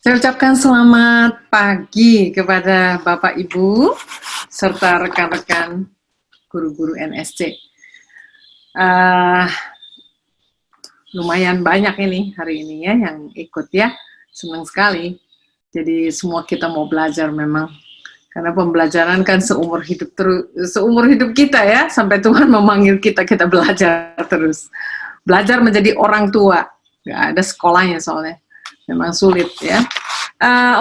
Saya ucapkan selamat pagi kepada Bapak Ibu serta rekan-rekan guru-guru NSC. Lumayan banyak ini hari ini ya yang ikut ya, senang sekali. Jadi semua kita mau belajar memang, karena pembelajaran kan seumur hidup kita ya, sampai Tuhan memanggil kita belajar terus. Belajar menjadi orang tua, nggak ada sekolahnya soalnya, memang sulit ya.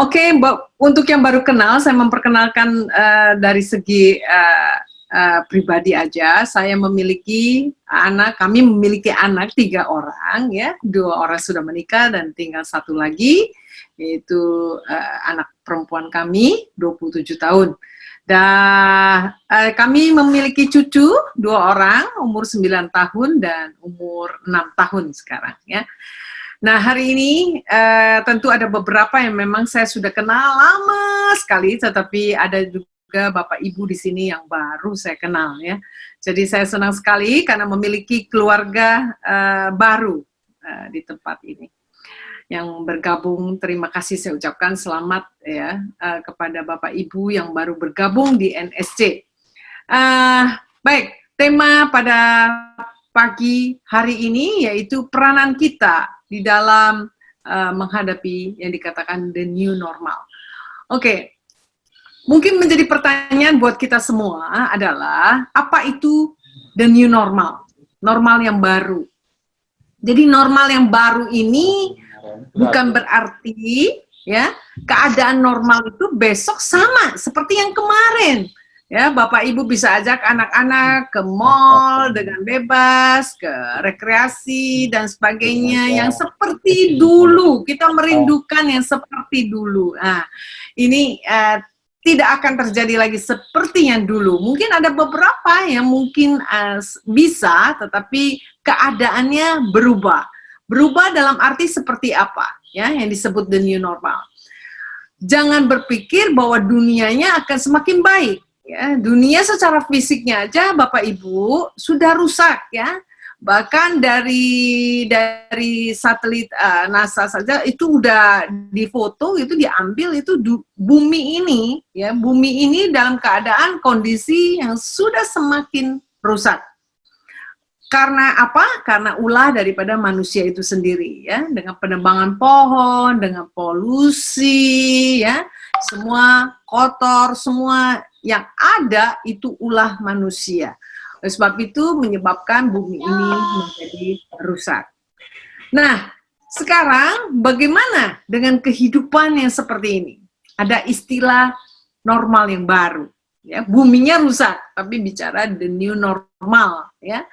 Oke, untuk yang baru kenal, saya memperkenalkan dari segi pribadi aja. Saya memiliki kami memiliki anak 3 orang ya, 2 orang sudah menikah dan tinggal 1 lagi, yaitu anak perempuan kami 27 tahun. Dan kami memiliki cucu 2 orang, umur 9 tahun dan umur 6 tahun sekarang ya. Nah, hari ini tentu ada beberapa yang memang saya sudah kenal lama sekali, tetapi ada juga Bapak Ibu di sini yang baru saya kenal ya. Jadi saya senang sekali karena memiliki keluarga baru di tempat ini. Yang bergabung, terima kasih saya ucapkan selamat ya kepada Bapak Ibu yang baru bergabung di NSC. Baik, tema pada pagi hari ini yaitu peranan kita di dalam menghadapi yang dikatakan the new normal. Oke, mungkin menjadi pertanyaan buat kita semua adalah, apa itu the new normal? Normal yang baru. Jadi normal yang baru ini bukan berarti ya keadaan normal itu besok sama seperti yang kemarin. Ya, Bapak Ibu bisa ajak anak-anak ke mall dengan bebas, ke rekreasi dan sebagainya yang seperti dulu. Kita merindukan yang seperti dulu. Nah, ini tidak akan terjadi lagi seperti yang dulu. Mungkin ada beberapa yang mungkin bisa, tetapi keadaannya berubah. Berubah dalam arti seperti apa? Ya, yang disebut the new normal. Jangan berpikir bahwa dunianya akan semakin baik. Ya, dunia secara fisiknya aja Bapak Ibu sudah rusak ya. Bahkan dari satelit NASA saja itu udah difoto, itu diambil, itu bumi ini ya, bumi ini dalam keadaan kondisi yang sudah semakin rusak. Karena apa? Karena ulah daripada manusia itu sendiri ya, dengan penebangan pohon, dengan polusi ya, semua kotor, semua yang ada itu ulah manusia. Oleh sebab itu menyebabkan bumi ini menjadi rusak. Nah, sekarang bagaimana dengan kehidupan yang seperti ini? Ada istilah normal yang baru. Ya, buminya rusak, tapi bicara the new normal. Ya.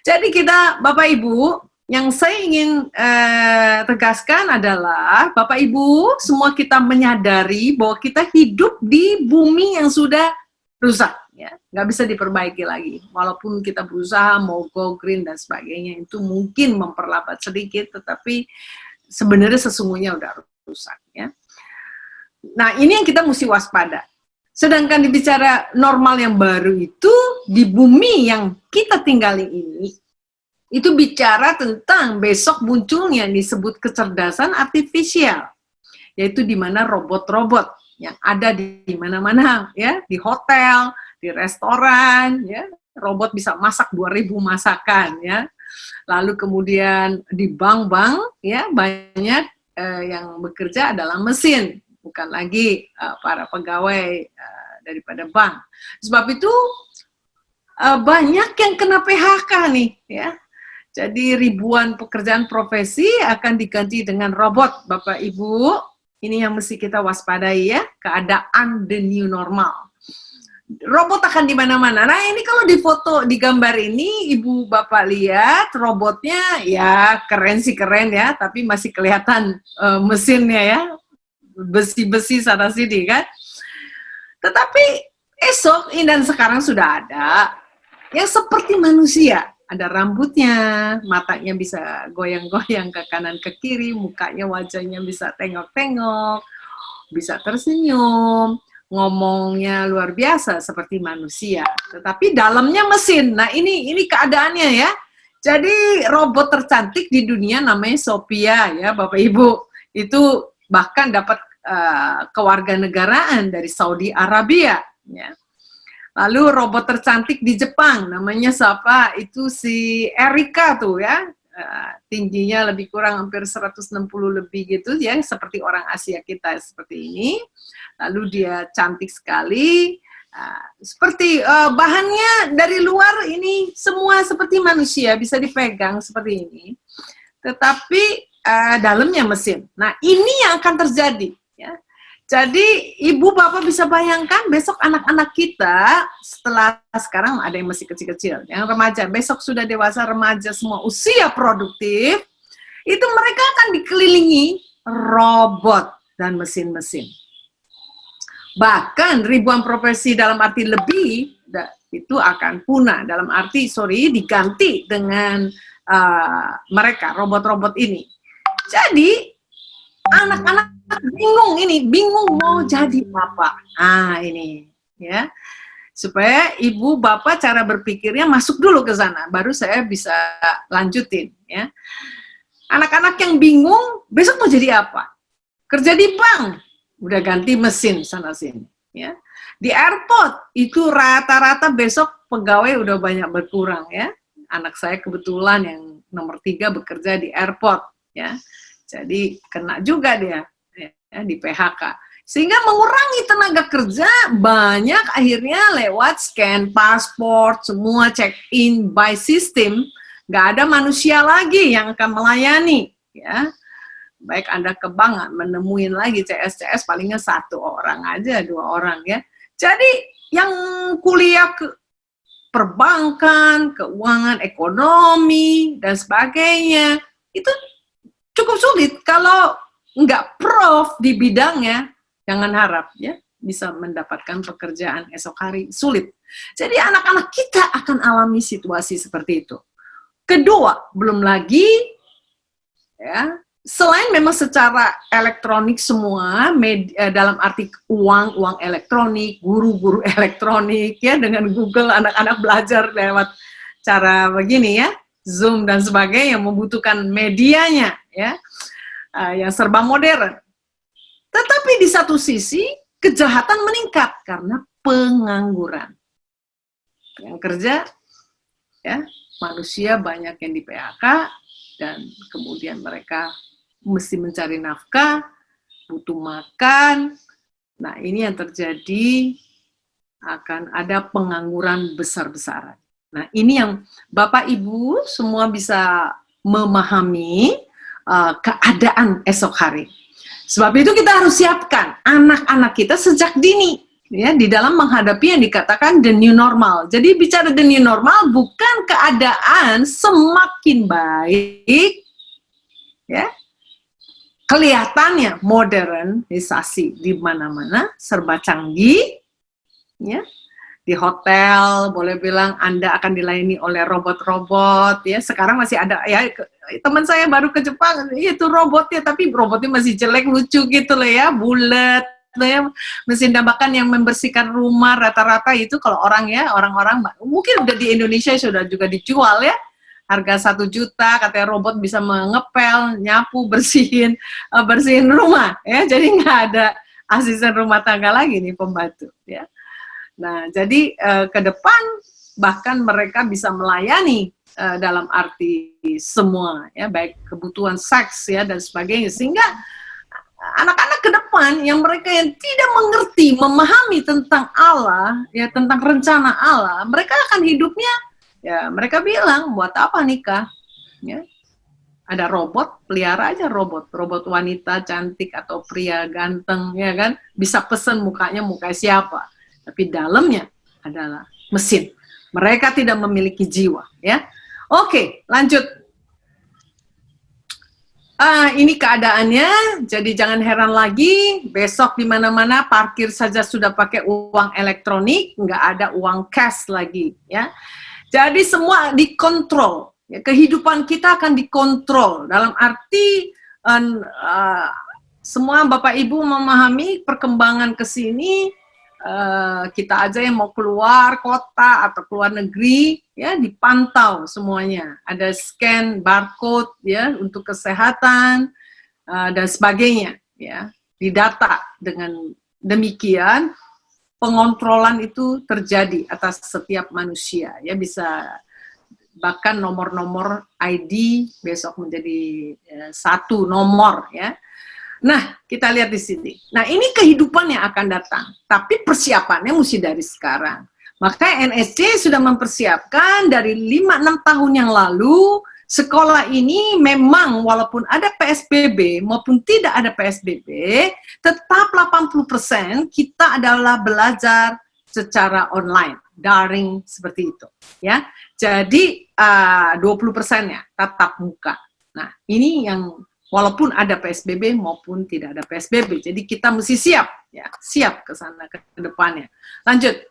Jadi kita, Bapak Ibu, yang saya ingin tegaskan adalah, Bapak Ibu, semua kita menyadari bahwa kita hidup di bumi yang sudah rusak, ya, nggak bisa diperbaiki lagi. Walaupun kita berusaha mau go green dan sebagainya, itu mungkin memperlambat sedikit, tetapi sebenarnya sesungguhnya udah rusak, ya. Nah, ini yang kita mesti waspada. Sedangkan dibicara normal yang baru itu, di bumi yang kita tinggali ini, itu bicara tentang besok munculnya yang disebut kecerdasan artifisial, yaitu di mana robot-robot yang ada di mana-mana ya, di hotel, di restoran ya, robot bisa masak 2000 masakan ya. Lalu kemudian di bank-bank ya, banyak yang bekerja adalah mesin, bukan lagi para pegawai daripada bank. Sebab itu banyak yang kena PHK nih ya. Jadi ribuan pekerjaan profesi akan diganti dengan robot, Bapak Ibu. Ini yang mesti kita waspadai ya, keadaan the new normal. Robot akan di mana-mana. Nah, ini kalau di foto, di gambar ini, Ibu Bapak lihat robotnya ya keren sih keren ya, tapi masih kelihatan mesinnya ya, besi-besi sana sini kan. Tetapi esok ini dan sekarang sudah ada yang seperti manusia. Ada rambutnya, matanya bisa goyang-goyang ke kanan ke kiri, mukanya, wajahnya bisa tengok-tengok, bisa tersenyum, ngomongnya luar biasa seperti manusia. Tetapi dalamnya mesin. Nah, ini keadaannya ya. Jadi robot tercantik di dunia namanya Sophia ya, Bapak Ibu. Itu bahkan dapat kewarganegaraan dari Saudi Arabia. Ya. Lalu robot tercantik di Jepang, namanya siapa? Itu si Erika tuh ya, tingginya lebih kurang hampir 160 lebih gitu ya, seperti orang Asia kita seperti ini. Lalu dia cantik sekali, seperti bahannya dari luar ini semua seperti manusia, bisa dipegang seperti ini. Tetapi dalamnya mesin. Nah ini yang akan terjadi. Ya. Jadi ibu bapak bisa bayangkan besok anak-anak kita setelah sekarang ada yang masih kecil-kecil, yang remaja, besok sudah dewasa remaja semua usia produktif, itu mereka akan dikelilingi robot dan mesin-mesin. Bahkan ribuan profesi dalam arti lebih itu akan punah, dalam arti diganti dengan mereka robot-robot ini. Jadi anak-anak bingung mau jadi apa. Ini ya. Supaya ibu bapak cara berpikirnya masuk dulu ke sana, baru saya bisa lanjutin ya. Anak-anak yang bingung besok mau jadi apa? Kerja di bank, udah ganti mesin sana sini ya. Di airport itu rata-rata besok pegawai udah banyak berkurang ya. Anak saya kebetulan yang nomor 3 bekerja di airport ya. Jadi kena juga dia ya, di PHK. Sehingga mengurangi tenaga kerja banyak akhirnya lewat scan paspor, semua check-in by system, nggak ada manusia lagi yang akan melayani. Ya. Baik Anda ke bank, menemuin lagi CS palingnya 1 orang aja, 2 orang ya. Jadi yang kuliah ke perbankan, keuangan, ekonomi, dan sebagainya, itu cukup sulit kalau nggak prof di bidangnya, jangan harap ya bisa mendapatkan pekerjaan esok hari, sulit. Jadi anak-anak kita akan alami situasi seperti itu. Kedua, belum lagi ya, selain memang secara elektronik semua, dalam arti uang elektronik, guru-guru elektronik ya, dengan Google anak-anak belajar lewat cara begini ya, Zoom dan sebagainya, yang membutuhkan medianya ya, yang serba modern. Tetapi di satu sisi kejahatan meningkat karena pengangguran. Yang kerja ya, manusia banyak yang di PHK dan kemudian mereka mesti mencari nafkah, butuh makan. Nah, ini yang terjadi, akan ada pengangguran besar-besaran. Nah, ini yang Bapak Ibu semua bisa memahami keadaan esok hari. Sebab itu kita harus siapkan anak-anak kita sejak dini ya, di dalam menghadapi yang dikatakan the new normal. Jadi bicara the new normal bukan keadaan semakin baik ya. Kelihatannya modernisasi di mana-mana, serba canggih ya. Di hotel boleh bilang Anda akan dilayani oleh robot-robot ya. Sekarang masih ada ya, teman saya baru ke Jepang itu robotnya, tapi robotnya masih jelek, lucu gitu loh ya, bulat ya. Mesin dambakan yang membersihkan rumah rata-rata itu kalau orang-orang mungkin udah di Indonesia sudah juga dijual ya, harga 1 juta katanya robot bisa mengepel, nyapu, bersihin rumah ya. Jadi nggak ada asisten rumah tangga lagi nih, pembantu ya. Nah, jadi ke depan bahkan mereka bisa melayani dalam arti semua ya, baik kebutuhan seks ya dan sebagainya, sehingga anak-anak ke depan yang mereka yang tidak mengerti, memahami tentang Allah ya, tentang rencana Allah, mereka akan hidupnya ya, mereka bilang buat apa nikah ya, ada robot, pelihara aja robot wanita cantik atau pria ganteng ya kan, bisa pesen mukanya siapa, tapi dalamnya adalah mesin. Mereka tidak memiliki jiwa ya. Oke, lanjut. Ini keadaannya, jadi jangan heran lagi, besok di mana-mana parkir saja sudah pakai uang elektronik, nggak ada uang cash lagi ya. Jadi semua dikontrol, ya, kehidupan kita akan dikontrol, dalam arti semua Bapak Ibu memahami perkembangan ke sini, kita aja yang mau keluar kota atau keluar negeri ya dipantau semuanya, ada scan barcode ya untuk kesehatan dan sebagainya ya, didata dengan demikian pengontrolan itu terjadi atas setiap manusia, ya, bisa bahkan nomor-nomor ID besok menjadi satu nomor, ya. Nah, kita lihat di sini. Nah, ini kehidupan yang akan datang, tapi persiapannya mesti dari sekarang. Maka NSC sudah mempersiapkan dari 5-6 tahun yang lalu. Sekolah ini memang walaupun ada PSBB maupun tidak ada PSBB, tetap 80% kita adalah belajar secara online, daring seperti itu, ya. Jadi 20%-nya tatap muka. Nah, ini yang walaupun ada PSBB maupun tidak ada PSBB. Jadi kita mesti siap, ya, siap ke sana ke depannya. Lanjut.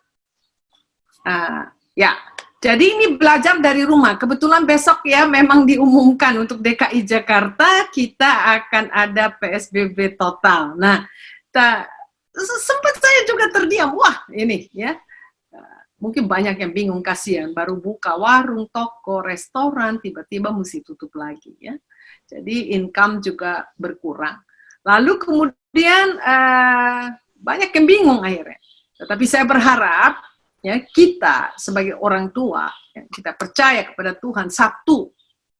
Ya. Jadi ini belajar dari rumah. Kebetulan besok ya memang diumumkan untuk DKI Jakarta kita akan ada PSBB total. Nah, sempat saya juga terdiam. Wah, ini ya. Mungkin banyak yang bingung, kasihan baru buka warung, toko, restoran, tiba-tiba mesti tutup lagi ya. Jadi income juga berkurang. Lalu kemudian banyak yang bingung akhirnya. Tetapi saya berharap ya kita sebagai orang tua ya, kita percaya kepada Tuhan. Satu,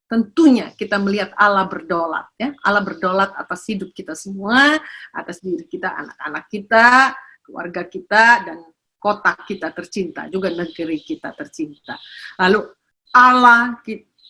tentunya kita melihat Allah berdolat ya. Allah berdolat atas hidup kita semua, atas diri kita, anak-anak kita, keluarga kita, dan kota kita tercinta, juga negeri kita tercinta. Lalu Allah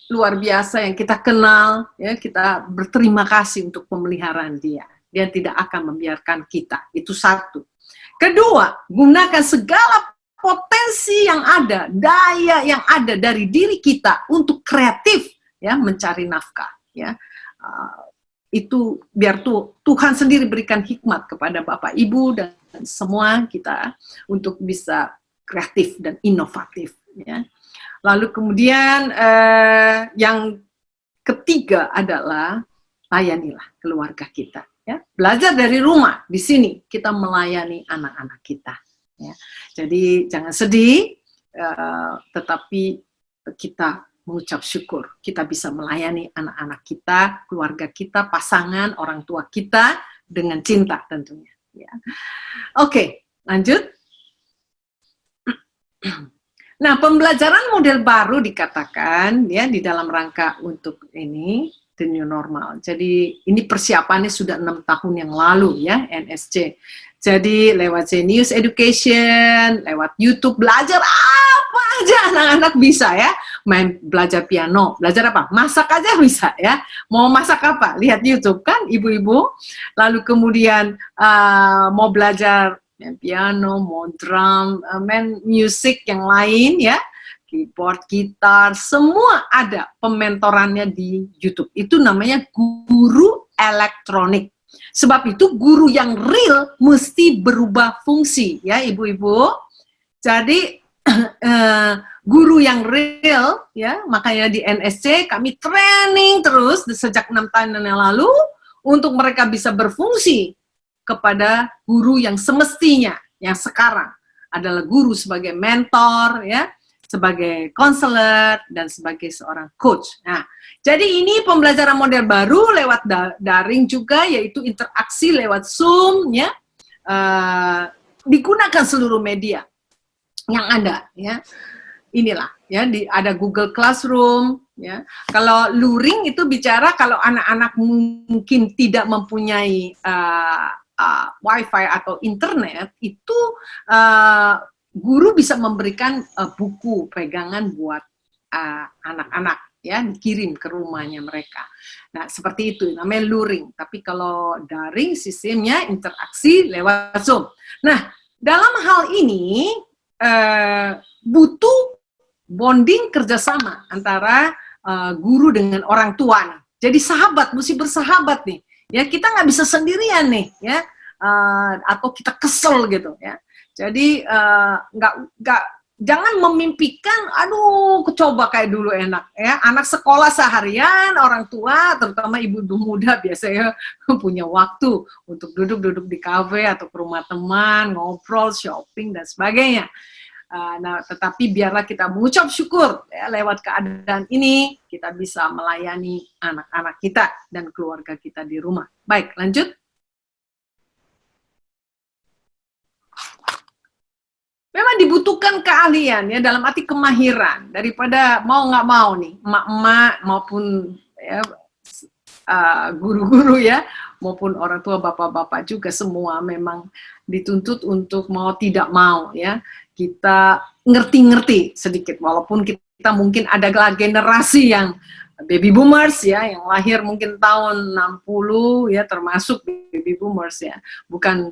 luar biasa yang kita kenal ya, kita berterima kasih untuk pemeliharaan Dia. Dia tidak akan membiarkan kita. Itu satu. Kedua, gunakan segala potensi yang ada, daya yang ada dari diri kita untuk kreatif ya, mencari nafkah ya. Itu biar Tuhan sendiri berikan hikmat kepada Bapak Ibu dan semua kita untuk bisa kreatif dan inovatif ya. Lalu kemudian yang ketiga adalah layanilah keluarga kita ya. Belajar dari rumah. Di sini kita melayani anak-anak kita. Ya. Jadi jangan sedih, tetapi kita mengucap syukur kita bisa melayani anak-anak kita, keluarga kita, pasangan, orang tua kita dengan cinta tentunya. Ya. Oke, lanjut. Nah, pembelajaran model baru dikatakan ya di dalam rangka untuk ini the new normal. Jadi ini persiapannya sudah 6 tahun yang lalu ya NSC. Jadi lewat Zenius Education, lewat YouTube, belajar apa aja anak-anak bisa ya. Main belajar piano, belajar apa? Masak aja bisa ya. Mau masak apa? Lihat YouTube kan ibu-ibu. Lalu kemudian mau belajar main piano, mau drum, main musik yang lain ya. Keyboard, gitar, semua ada pementorannya di YouTube. Itu namanya guru elektronik. Sebab itu guru yang real mesti berubah fungsi ya ibu-ibu. Jadi guru yang real ya, makanya di NSC kami training terus sejak 6 tahun yang lalu untuk mereka bisa berfungsi kepada guru yang semestinya, yang sekarang adalah guru sebagai mentor ya, sebagai konselor dan sebagai seorang coach. Nah, jadi ini pembelajaran model baru lewat daring juga, yaitu interaksi lewat Zoom ya, digunakan seluruh media yang ada ya. Inilah ya, ada Google Classroom ya. Kalau luring itu bicara kalau anak-anak mungkin tidak mempunyai wifi atau internet, itu guru bisa memberikan buku pegangan buat anak-anak ya, dikirim ke rumahnya mereka. Nah, seperti itu namanya luring. Tapi kalau daring sistemnya interaksi lewat Zoom. Nah, dalam hal ini butuh bonding kerjasama antara guru dengan orang tua. Jadi sahabat, mesti bersahabat nih. Ya, kita nggak bisa sendirian nih ya, atau kita kesel gitu ya. Jadi jangan memimpikan, aduh, coba kayak dulu enak ya. Anak sekolah seharian, orang tua, terutama ibu-ibu muda biasanya punya waktu untuk duduk-duduk di kafe atau ke rumah teman, ngobrol, shopping dan sebagainya. Nah, tetapi biarlah kita mengucap syukur ya, lewat keadaan ini kita bisa melayani anak-anak kita dan keluarga kita di rumah. Baik, lanjut. memang dibutuhkan keahlian ya, dalam arti kemahiran, daripada mau nggak mau nih, emak-emak maupun ya, guru-guru ya, maupun orang tua, bapak-bapak juga, semua memang dituntut untuk mau tidak mau ya, kita ngerti-ngerti sedikit, walaupun kita mungkin ada generasi yang baby boomers ya, yang lahir mungkin tahun 60 ya, termasuk baby boomers ya, bukan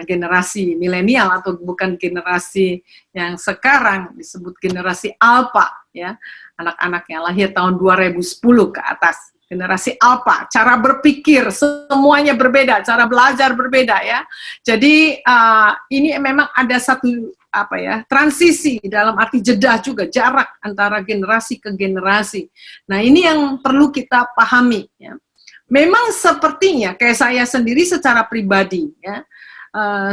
generasi milenial atau bukan generasi yang sekarang disebut generasi alpha ya, anak-anak yang lahir tahun 2010 ke atas, generasi alpha, cara berpikir semuanya berbeda, cara belajar berbeda ya. Jadi ini memang ada satu apa ya, transisi dalam arti jeda juga, jarak antara generasi ke generasi. Nah, ini yang perlu kita pahami ya. Memang sepertinya kayak saya sendiri secara pribadi ya,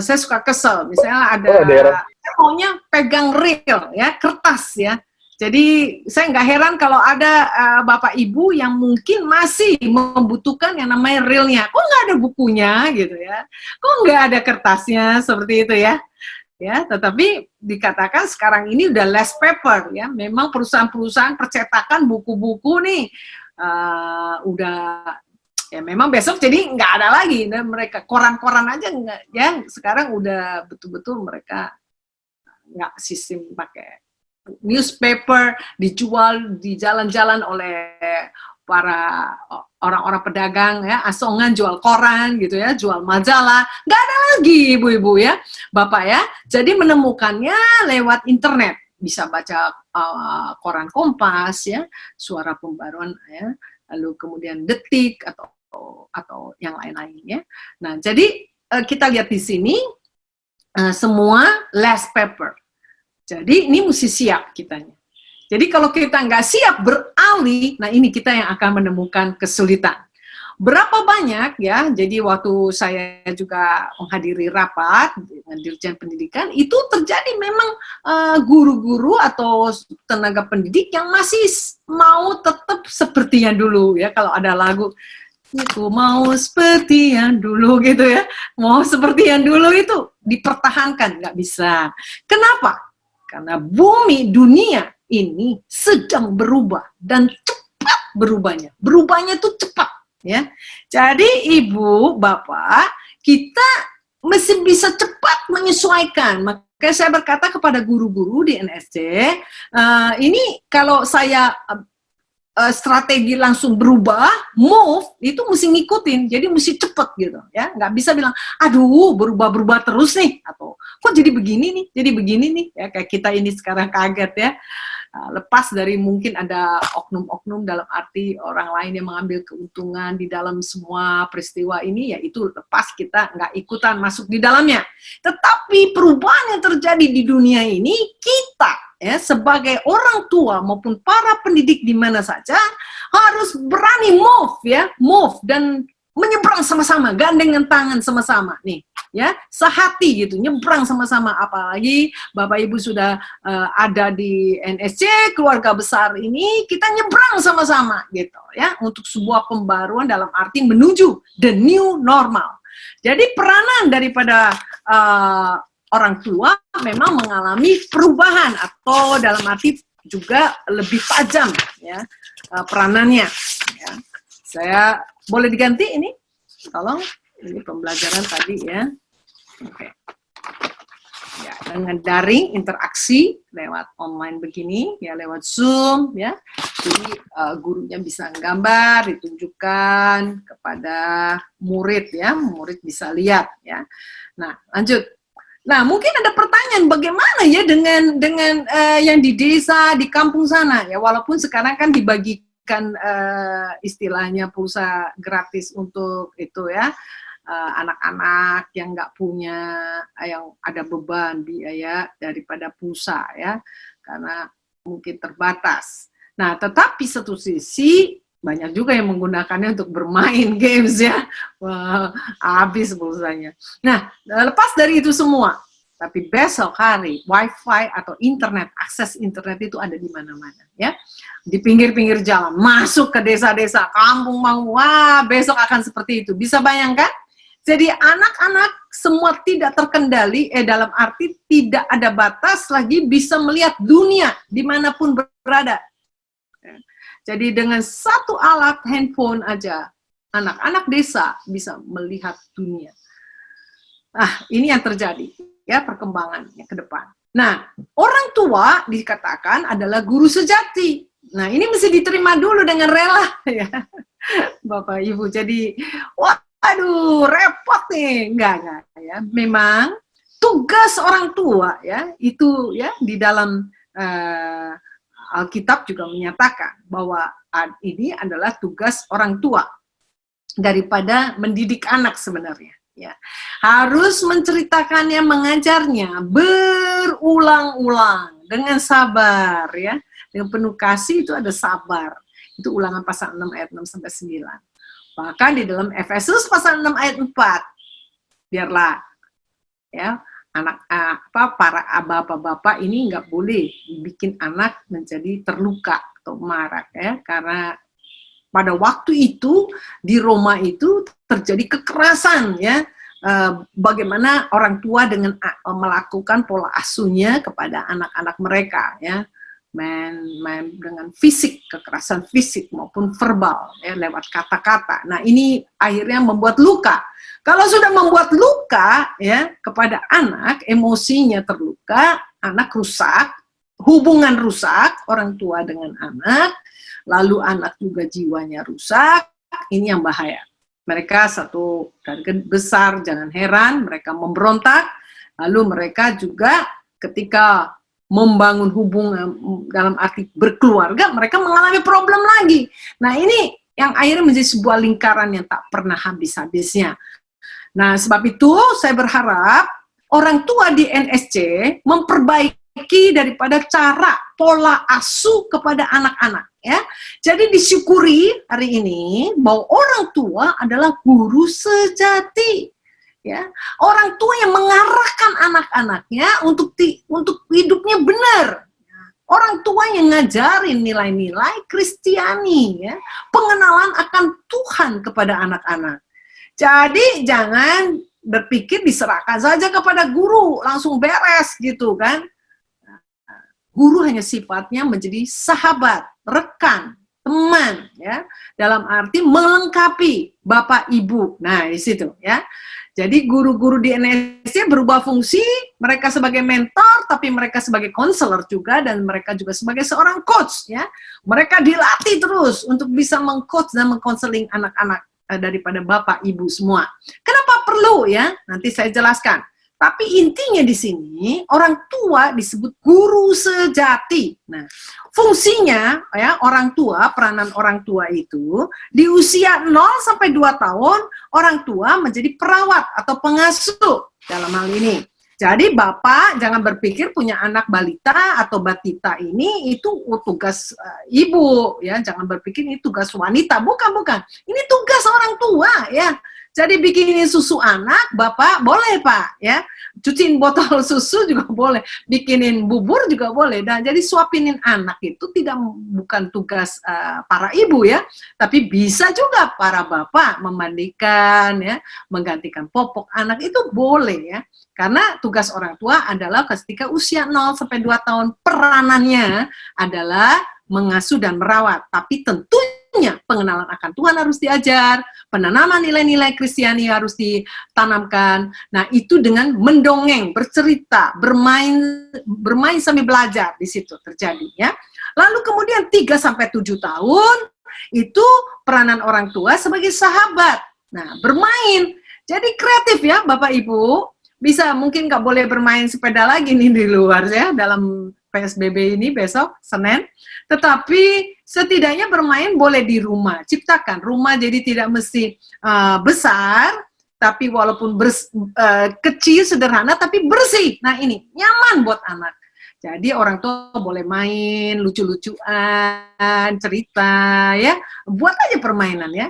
saya suka kesel, misalnya ada saya maunya pegang real ya, kertas ya. Jadi saya nggak heran kalau ada bapak ibu yang mungkin masih membutuhkan yang namanya realnya. Kok nggak ada bukunya gitu ya? Kok nggak ada kertasnya seperti itu ya? Ya, tetapi dikatakan sekarang ini udah less paper ya. Memang perusahaan-perusahaan percetakan buku-buku nih udah ya, memang besok jadi nggak ada lagi. Dan mereka koran-koran aja nggak ya. Sekarang udah betul-betul mereka nggak sistem pakai newspaper dijual di jalan-jalan oleh para orang-orang pedagang ya, asongan jual koran gitu ya, jual majalah, nggak ada lagi ibu-ibu ya, bapak ya. Jadi menemukannya lewat internet, bisa baca koran Kompas ya, Suara Pembaruan ya, lalu kemudian Detik atau yang lain-lain ya. Nah, jadi kita lihat di sini semua less paper. Jadi ini mesti siap kitanya. Jadi kalau kita nggak siap beralih, nah ini kita yang akan menemukan kesulitan. Berapa banyak ya, jadi waktu saya juga menghadiri rapat dengan Dirjen Pendidikan, itu terjadi memang guru-guru atau tenaga pendidik yang masih mau tetap seperti yang dulu ya, kalau ada lagu, itu mau seperti yang dulu gitu ya, mau seperti yang dulu itu dipertahankan, nggak bisa. Kenapa? Karena bumi, dunia ini sedang berubah dan cepat berubahnya. Berubahnya itu cepat ya. Jadi ibu, bapak, kita mesti bisa cepat menyesuaikan. Makanya saya berkata kepada guru-guru di NSC, ini kalau saya strategi langsung berubah, move, itu mesti ngikutin, jadi mesti cepet gitu ya, nggak bisa bilang, aduh berubah-berubah terus nih, atau kok jadi begini nih, ya kayak kita ini sekarang kaget ya, lepas dari mungkin ada oknum-oknum dalam arti orang lain yang mengambil keuntungan di dalam semua peristiwa ini, ya itu lepas, kita nggak ikutan masuk di dalamnya. Tetapi perubahan yang terjadi di dunia ini, kita ya, sebagai orang tua maupun para pendidik di mana saja harus berani move dan menyeberang sama-sama, gandengan tangan sama-sama nih ya, sehati gitu, nyebrang sama-sama. Apalagi Bapak Ibu sudah ada di NSC, keluarga besar ini, kita nyebrang sama-sama gitu ya, untuk sebuah pembaruan dalam arti menuju the new normal. Jadi peranan daripada orang tua memang mengalami perubahan, atau dalam arti juga lebih tajam ya peranannya ya. Saya boleh diganti ini, tolong, ini pembelajaran tadi ya. Oke. Ya, dengan daring interaksi lewat online begini ya, lewat Zoom ya. Jadi gurunya bisa gambar, ditunjukkan kepada murid ya, murid bisa lihat ya. Nah, lanjut. Nah, mungkin ada pertanyaan, bagaimana ya dengan yang di desa, di kampung sana ya, walaupun sekarang kan dibagikan istilahnya pulsa gratis untuk itu ya, anak-anak yang nggak punya, yang ada beban biaya daripada pulsa ya, karena mungkin terbatas. Nah, tetapi satu sisi banyak juga yang menggunakannya untuk bermain games ya. Wah, habis pulsanya. Nah, lepas dari itu semua, tapi besok hari wifi atau internet, akses internet itu ada di mana-mana ya. Di pinggir-pinggir jalan, masuk ke desa-desa, kampung, wah besok akan seperti itu. Bisa bayangkan? Jadi anak-anak semua tidak terkendali, dalam arti tidak ada batas lagi, bisa melihat dunia dimanapun berada. Jadi dengan satu alat handphone aja, anak-anak desa bisa melihat dunia. Nah, ini yang terjadi, ya, perkembangannya ke depan. Nah, orang tua dikatakan adalah guru sejati. Nah, ini mesti diterima dulu dengan rela, ya, Bapak Ibu. Jadi, waduh, repot nih. Enggak, ya. Memang tugas orang tua, ya, itu, ya, di dalam Alkitab juga menyatakan bahwa ini adalah tugas orang tua daripada mendidik anak sebenarnya. Ya, harus menceritakannya, mengajarnya berulang-ulang dengan sabar, ya, dengan penuh kasih. Itu ada sabar. Itu Ulangan pasal 6 ayat 6 sampai 9. Bahkan di dalam Efesus pasal 6 ayat 4, biarlah, ya, para bapak-bapak ini nggak boleh bikin anak menjadi terluka atau marah, ya, karena pada waktu itu di Roma itu terjadi kekerasan, ya, bagaimana orang tua dengan melakukan pola asuhnya kepada anak-anak mereka, ya, main dengan fisik, kekerasan fisik maupun verbal, ya, lewat kata-kata. Nah, ini akhirnya membuat luka. Kalau sudah membuat luka, ya, kepada anak, emosinya terluka, anak rusak, hubungan rusak orang tua dengan anak, lalu anak juga jiwanya rusak. Ini yang bahaya. Mereka satu dan besar, jangan heran mereka memberontak, lalu mereka juga ketika membangun hubungan dalam arti berkeluarga, mereka mengalami problem lagi. Nah, ini yang akhirnya menjadi sebuah lingkaran yang tak pernah habis-habisnya. Nah, sebab itu saya berharap orang tua di NSC memperbaiki daripada cara pola asuh kepada anak-anak, ya. Jadi disyukuri hari ini bahwa orang tua adalah guru sejati, ya. Orang tua yang mengarahkan anak-anaknya untuk hidupnya benar. Orang tua yang ngajarin nilai-nilai Kristiani, ya, pengenalan akan Tuhan kepada anak-anak. Jadi jangan berpikir diserahkan saja kepada guru, langsung beres gitu kan. Guru hanya sifatnya menjadi sahabat, rekan, teman, ya, dalam arti melengkapi Bapak Ibu. Nah, di situ, ya. Jadi guru-guru di NSC berubah fungsi, mereka sebagai mentor, tapi mereka sebagai konselor juga, dan mereka juga sebagai seorang coach, ya. Mereka dilatih terus untuk bisa mengcoach dan mengkonseling anak-anak daripada Bapak Ibu semua. Kenapa perlu, ya? Nanti saya jelaskan. Tapi intinya di sini orang tua disebut guru sejati. Nah, fungsinya, ya, orang tua, peranan orang tua itu di usia 0 sampai 2 tahun orang tua menjadi perawat atau pengasuh dalam hal ini. Jadi Bapak jangan berpikir punya anak balita atau batita ini itu tugas ibu, ya. Jangan berpikir ini tugas wanita, bukan. Ini tugas orang tua, ya. Jadi bikinin susu anak, Bapak boleh, Pak, ya. Cuciin botol susu juga boleh, bikinin bubur juga boleh. Dan jadi suapinin anak itu bukan tugas para ibu, ya, tapi bisa juga para bapak memandikan, ya, menggantikan popok anak itu boleh, ya. Karena tugas orang tua adalah ketika usia 0 sampai 2 tahun peranannya adalah mengasuh dan merawat, tapi tentunya pengenalan akan Tuhan harus diajar, penanaman nilai-nilai Kristiani harus ditanamkan. Nah, itu dengan mendongeng, bercerita, bermain sambil belajar, di situ terjadi, ya. Lalu kemudian 3 sampai 7 tahun itu peranan orang tua sebagai sahabat. Nah, bermain. Jadi kreatif, ya, Bapak Ibu. Bisa, mungkin nggak boleh bermain sepeda lagi nih di luar, ya, dalam PSBB ini besok, Senin. Tetapi setidaknya bermain boleh di rumah. Ciptakan rumah jadi tidak mesti besar, tapi walaupun kecil, sederhana, tapi bersih. Nah, ini nyaman buat anak. Jadi orang tua boleh main, lucu-lucuan, cerita, ya. Buat aja permainan, ya.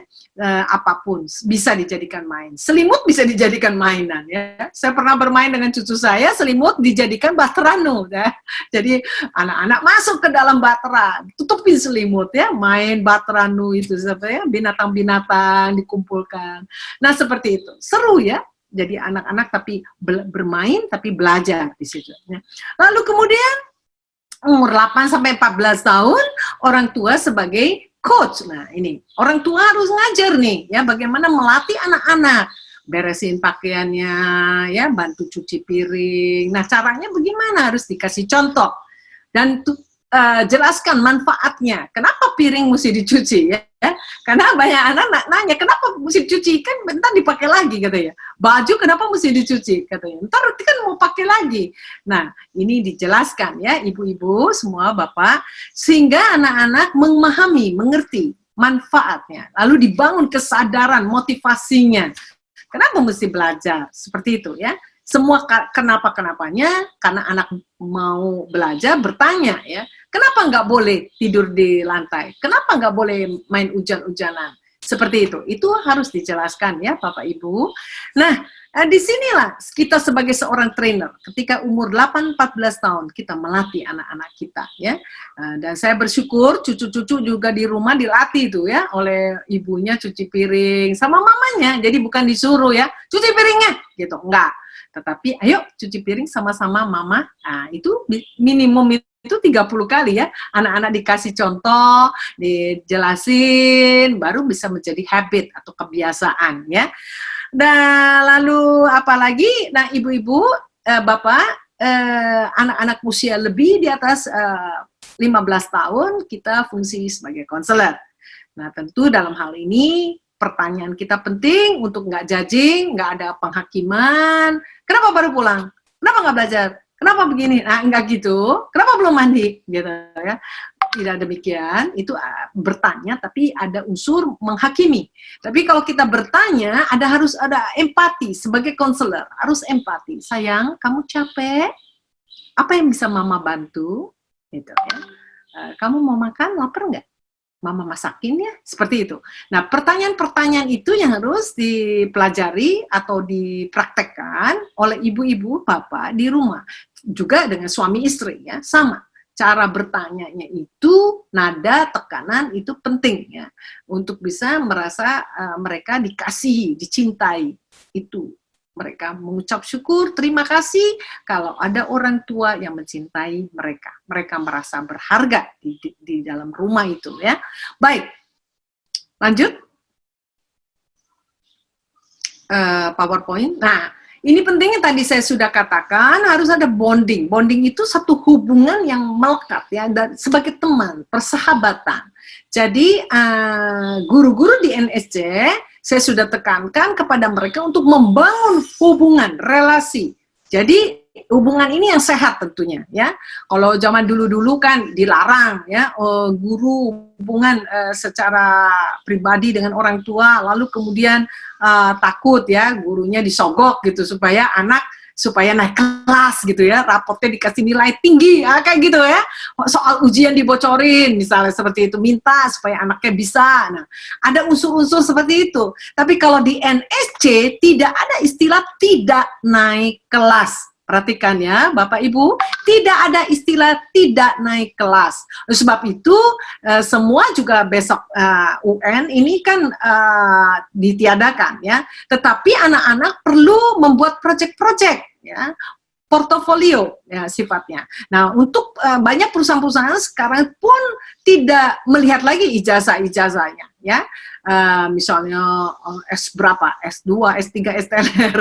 Apapun bisa dijadikan main. Selimut bisa dijadikan mainan, ya. Saya pernah bermain dengan cucu saya, selimut dijadikan baterano, ya. Jadi anak-anak masuk ke dalam batera, tutupin selimut, ya, main baterano itu, ya, binatang-binatang dikumpulkan. Nah, seperti itu. Seru, ya. jadi anak-anak tapi bermain tapi belajar di situ. Lalu kemudian umur 8 sampai 14 tahun orang tua sebagai coach. Nah, ini orang tua harus ngajar nih ya bagaimana melatih anak-anak, beresin pakaiannya, ya bantu cuci piring. Nah, caranya bagaimana? Harus dikasih contoh dan jelaskan manfaatnya. Kenapa piring mesti dicuci ya? Karena banyak anak nanya, kenapa mesti dicuci? Kan bentar dipakai lagi katanya. Baju kenapa mesti dicuci katanya? Ntar kan mau pakai lagi. Nah, ini dijelaskan ya ibu-ibu semua bapak sehingga anak-anak memahami, mengerti manfaatnya. Lalu dibangun kesadaran, motivasinya. Kenapa mesti belajar? Seperti itu ya. Semua kenapa-kenapanya karena anak mau belajar bertanya ya. Kenapa nggak boleh tidur di lantai? Kenapa nggak boleh main hujan-hujanan? Seperti itu. Itu harus dijelaskan ya Bapak Ibu. Nah, disinilah kita sebagai seorang trainer ketika umur 8-14 tahun kita melatih anak-anak kita ya. Dan saya bersyukur cucu-cucu juga di rumah dilatih itu ya oleh ibunya cuci piring sama mamanya. Jadi bukan disuruh ya, cuci piringnya gitu. Enggak. Tetapi ayo cuci piring sama-sama mama. Nah, itu minimum itu 30 kali ya. Anak-anak dikasih contoh, dijelasin, baru bisa menjadi habit atau kebiasaan ya. Dan lalu apalagi, nah ibu-ibu, bapak, anak-anak usia lebih di atas 15 tahun, kita fungsi sebagai konselor. Nah tentu dalam hal ini, pertanyaan kita penting untuk nggak judging, nggak ada penghakiman. Kenapa baru pulang? Kenapa nggak belajar? Kenapa begini? Nah, enggak gitu. Kenapa belum mandi? Gitu ya. Tidak demikian, itu bertanya tapi ada unsur menghakimi. Tapi kalau kita bertanya, harus ada empati sebagai konselor, harus empati. Sayang, kamu capek? Apa yang bisa mama bantu? Gitu ya. Kamu mau makan? Lapar nggak? Mama masakin ya, seperti itu. Nah, pertanyaan-pertanyaan itu yang harus dipelajari atau dipraktekkan oleh ibu-ibu, bapak di rumah. Juga dengan suami istri ya, sama. Cara bertanyanya itu, nada, tekanan itu penting ya. Untuk bisa merasa mereka dikasihi, dicintai. Itu. Mereka mengucap syukur, terima kasih kalau ada orang tua yang mencintai mereka. Mereka merasa berharga di dalam rumah itu ya. Baik, lanjut. PowerPoint. Nah, ini pentingnya tadi saya sudah katakan harus ada bonding. Bonding itu satu hubungan yang melekat ya, dan sebagai teman, persahabatan. Jadi guru-guru di NSC saya sudah tekankan kepada mereka untuk membangun hubungan, relasi. Jadi hubungan ini yang sehat tentunya ya. Kalau zaman dulu-dulu kan dilarang ya, guru hubungan secara pribadi dengan orang tua, lalu kemudian takut ya gurunya disogok gitu supaya naik kelas gitu ya, rapotnya dikasih nilai tinggi, kayak gitu ya, soal ujian dibocorin misalnya seperti itu, minta supaya anaknya bisa. Nah, ada unsur-unsur seperti itu. Tapi kalau di NSC tidak ada istilah tidak naik kelas. Perhatikan ya Bapak Ibu, tidak ada istilah tidak naik kelas. Sebab itu semua juga besok UN ini kan ditiadakan ya. Tetapi anak-anak perlu membuat proyek-proyek ya, portofolio ya sifatnya. Nah untuk banyak perusahaan-perusahaan sekarang pun tidak melihat lagi ijazah-ijazahnya ya. Misalnya S berapa, S2, S3, STLR.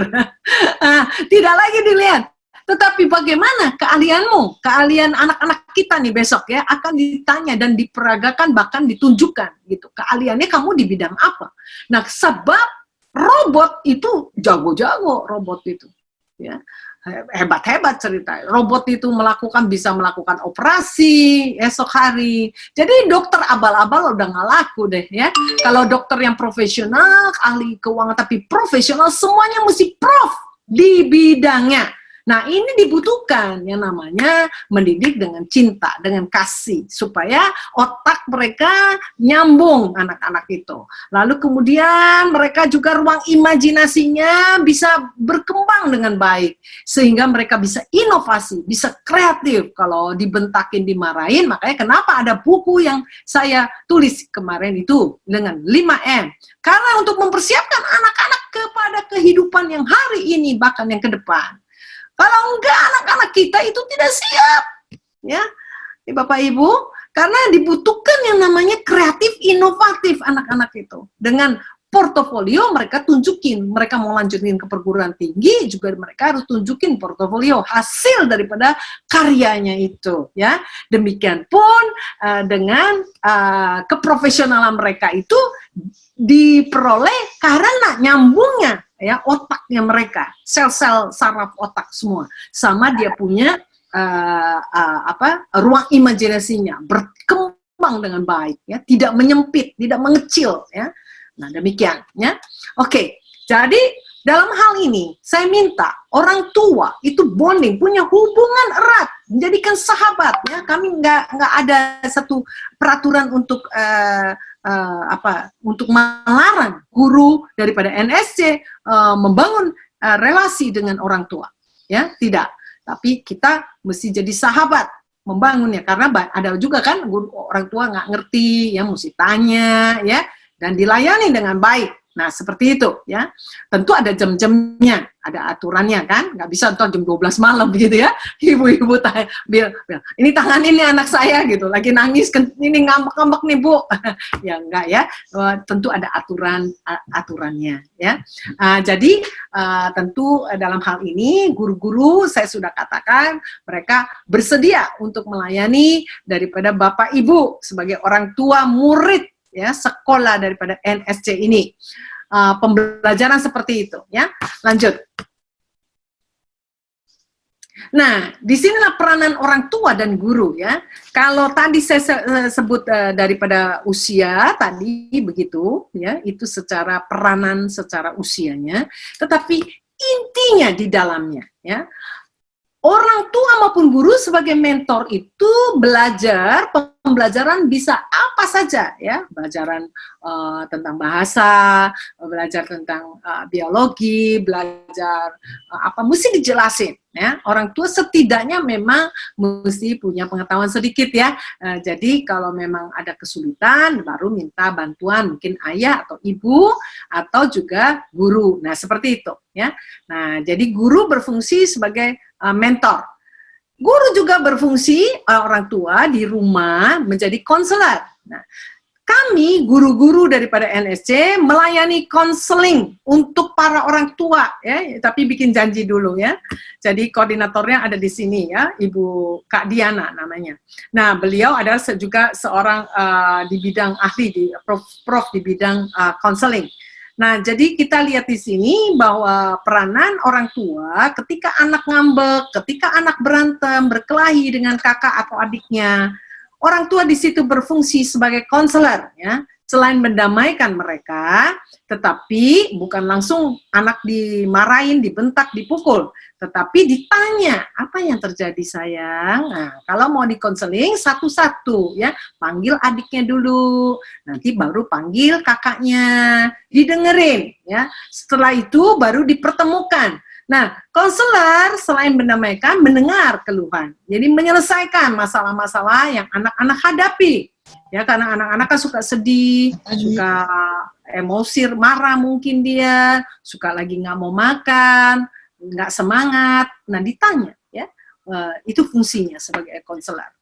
Tidak lagi dilihat. Tetapi bagaimana keahlianmu, keahlian anak-anak kita nih besok ya akan ditanya dan diperagakan bahkan ditunjukkan gitu. Keahliannya kamu di bidang apa? Nah, sebab robot itu jago-jago robot itu ya. Hebat-hebat cerita. Robot itu bisa melakukan operasi esok hari. Jadi dokter abal-abal udah nggak laku deh ya. Kalau dokter yang profesional, ahli keuangan tapi profesional, semuanya mesti prof di bidangnya. Nah, ini dibutuhkan yang namanya mendidik dengan cinta, dengan kasih, supaya otak mereka nyambung anak-anak itu. Lalu kemudian mereka juga ruang imajinasinya bisa berkembang dengan baik, sehingga mereka bisa inovasi, bisa kreatif. Kalau dibentakin, dimarahin, makanya kenapa ada buku yang saya tulis kemarin itu dengan 5M. Karena untuk mempersiapkan anak-anak kepada kehidupan yang hari ini bahkan yang ke depan. Kalau enggak, anak-anak kita itu tidak siap, ya, Bapak Ibu, karena dibutuhkan yang namanya kreatif, inovatif anak-anak itu. Dengan portofolio mereka tunjukin, mereka mau lanjutin ke perguruan tinggi juga mereka harus tunjukin portofolio hasil daripada karyanya itu, ya. Demikian pun dengan keprofesionalan mereka itu diperoleh karena nyambungnya, ya, otaknya mereka, sel-sel saraf otak semua, sama dia punya ruang imajinasinya berkembang dengan baik, ya, tidak menyempit, tidak mengecil, ya. Nah, demikian, ya. Oke, jadi dalam hal ini saya minta orang tua itu bonding, punya hubungan erat, menjadikan sahabat, ya. Kami nggak ada satu peraturan untuk untuk melarang guru daripada NSC membangun relasi dengan orang tua, ya, tidak. Tapi kita mesti jadi sahabat membangunnya, karena ada juga kan guru, orang tua nggak ngerti, ya, mesti tanya, ya, dan dilayani dengan baik. Nah, seperti itu, ya. Tentu ada jam-jamnya, ada aturannya kan, nggak bisa ntar jam 12 malam gitu, ya. Ibu-ibu bilang, ini tanganin nih anak saya gitu, lagi nangis, ini ngambek-ngambek nih Bu. Ya enggak, ya. Tentu ada aturannya, ya. Jadi tentu dalam hal ini guru-guru saya sudah katakan mereka bersedia untuk melayani daripada Bapak Ibu sebagai orang tua murid, ya, sekolah daripada NSC ini. Pembelajaran seperti itu, ya. Lanjut. Nah, disinilah peranan orang tua dan guru, ya. Kalau tadi saya sebut daripada usia tadi begitu, ya, itu secara peranan, secara usianya, tetapi intinya di dalamnya, ya. Orang tua maupun guru sebagai mentor itu belajar, pembelajaran bisa apa saja, ya, pelajaran tentang bahasa, belajar tentang biologi, belajar mesti dijelasin, ya. Orang tua setidaknya memang mesti punya pengetahuan sedikit, ya. Jadi kalau memang ada kesulitan baru minta bantuan mungkin ayah atau ibu atau juga guru. Nah, seperti itu, ya. Nah, jadi guru berfungsi sebagai mentor. Guru juga berfungsi orang tua di rumah menjadi konselor. Nah, kami guru-guru daripada NSC melayani konseling untuk para orang tua, ya, tapi bikin janji dulu, ya. Jadi koordinatornya ada di sini, ya, Ibu Kak Diana namanya. Nah, beliau adalah juga seorang di bidang ahli, prof di bidang konseling. Nah, jadi kita lihat di sini bahwa peranan orang tua ketika anak ngambek, ketika anak berantem, berkelahi dengan kakak atau adiknya, orang tua di situ berfungsi sebagai konselor, ya. Selain mendamaikan mereka, tetapi bukan langsung anak dimarahin, dibentak, dipukul, tetapi ditanya, apa yang terjadi sayang? Nah, kalau mau dikonseling satu-satu, ya, panggil adiknya dulu, nanti baru panggil kakaknya, didengerin, ya. Setelah itu baru dipertemukan. Nah, konselor selain mendamaikan, mendengar keluhan. Jadi menyelesaikan masalah-masalah yang anak-anak hadapi. Ya, karena anak-anak kan suka sedih, suka emosi, marah mungkin dia, suka lagi nggak mau makan, nggak semangat. Nah, ditanya, ya, itu fungsinya sebagai konselor.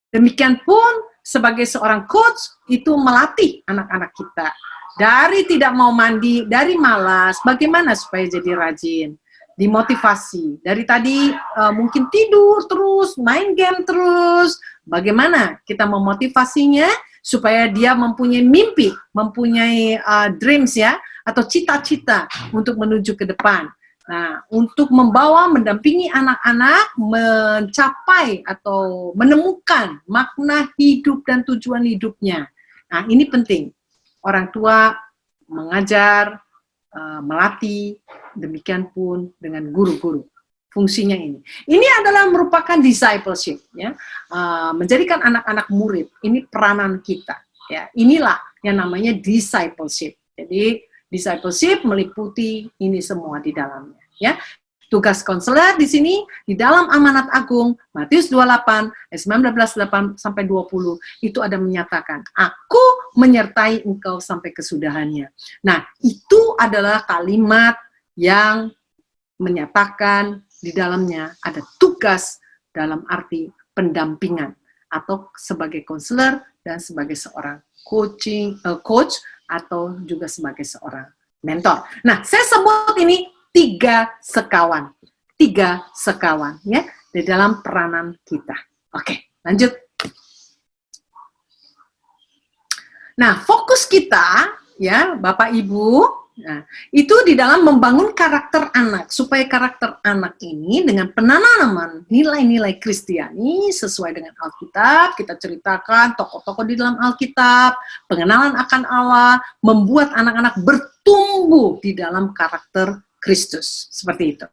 Demikian pun sebagai seorang coach itu melatih anak-anak kita dari tidak mau mandi, dari malas, bagaimana supaya jadi rajin. Dimotivasi, dari tadi mungkin tidur terus, main game terus, bagaimana kita memotivasinya supaya dia mempunyai mimpi, mempunyai dreams, ya, atau cita-cita untuk menuju ke depan. Nah, untuk membawa, mendampingi anak-anak mencapai atau menemukan makna hidup dan tujuan hidupnya. Nah, ini penting. Orang tua mengajar, melatih, demikian pun dengan guru-guru. Fungsinya ini. Ini adalah merupakan discipleship, ya. Menjadikan anak-anak murid, ini peranan kita, ya. Inilah yang namanya discipleship. Jadi discipleship meliputi ini semua di dalamnya, ya. Tugas konselor di sini di dalam amanat agung Matius 28 ayat 19 sampai 20 itu ada menyatakan, aku menyertai engkau sampai kesudahannya. Nah, itu adalah kalimat yang menyatakan di dalamnya ada tugas dalam arti pendampingan atau sebagai konselor dan sebagai seorang coach atau juga sebagai seorang mentor. Nah, saya sebut ini 3 sekawan ya di dalam peranan kita. Oke, lanjut. Nah, fokus kita ya Bapak Ibu, nah, itu di dalam membangun karakter anak, supaya karakter anak ini dengan penanaman nilai-nilai Kristiani sesuai dengan Alkitab. Kita ceritakan tokoh-tokoh di dalam Alkitab, pengenalan akan Allah, membuat anak-anak bertumbuh di dalam karakter Kristus, seperti itu.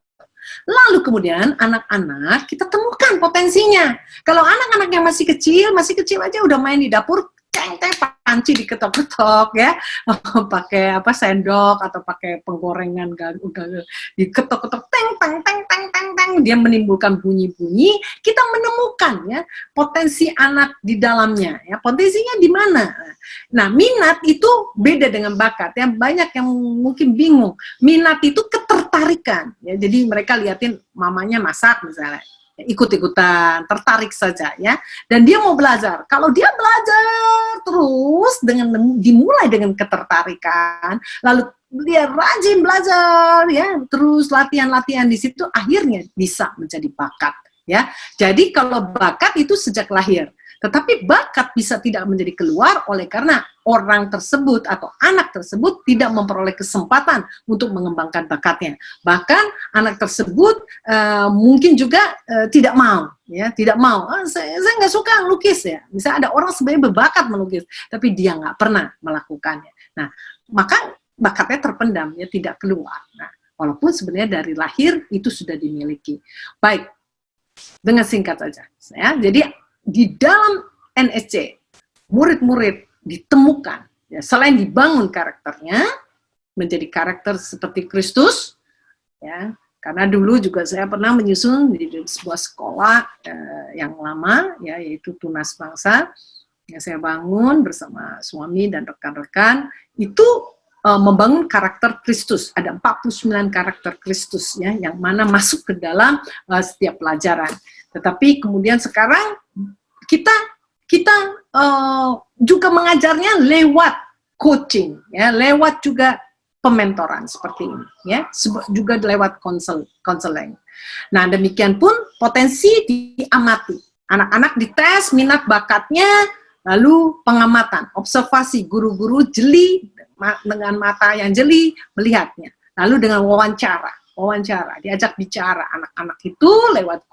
Lalu kemudian anak-anak kita temukan potensinya. Kalau anak-anak yang masih kecil aja udah main di dapur, teng-teng panci diketok-ketok ya, pakai apa sendok atau pakai penggorengan udah diketok-ketok teng, dia menimbulkan bunyi-bunyi. Kita menemukan ya potensi anak di dalamnya ya, potensinya di mana. Nah, minat itu beda dengan bakat ya, banyak yang mungkin bingung. Minat itu ketertarikan ya, jadi mereka liatin mamanya masak misalnya, ikut-ikutan, tertarik saja ya, dan dia mau belajar. Kalau dia belajar terus dimulai dengan ketertarikan, lalu dia rajin belajar ya, terus latihan di situ, akhirnya bisa menjadi bakat ya. Jadi kalau bakat itu sejak lahir, tetapi bakat bisa tidak menjadi keluar oleh karena orang tersebut atau anak tersebut tidak memperoleh kesempatan untuk mengembangkan bakatnya. Bahkan anak tersebut mungkin juga tidak mau, ya, tidak mau. Saya nggak suka melukis ya. Misalnya ada orang sebenarnya berbakat melukis, tapi dia nggak pernah melakukannya. Nah, maka bakatnya terpendam, ya, tidak keluar. Nah, walaupun sebenarnya dari lahir itu sudah dimiliki. Baik, dengan singkat saja, ya. Jadi di dalam NSC, murid-murid ditemukan, ya, selain dibangun karakternya, menjadi karakter seperti Kristus, ya, karena dulu juga saya pernah menyusun di sebuah sekolah yang lama, ya, yaitu Tunas Bangsa, yang saya bangun bersama suami dan rekan-rekan, itu membangun karakter Kristus. Ada 49 karakter Kristus, ya, yang mana masuk ke dalam setiap pelajaran. Tetapi kemudian sekarang kita juga mengajarnya lewat coaching, ya, lewat juga pementoran seperti ini, ya, juga lewat konseling. Nah, demikian pun potensi diamati. Anak-anak dites minat bakatnya, lalu pengamatan, observasi, guru-guru jeli dengan mata yang jeli melihatnya. Lalu dengan wawancara, diajak bicara anak-anak itu lewat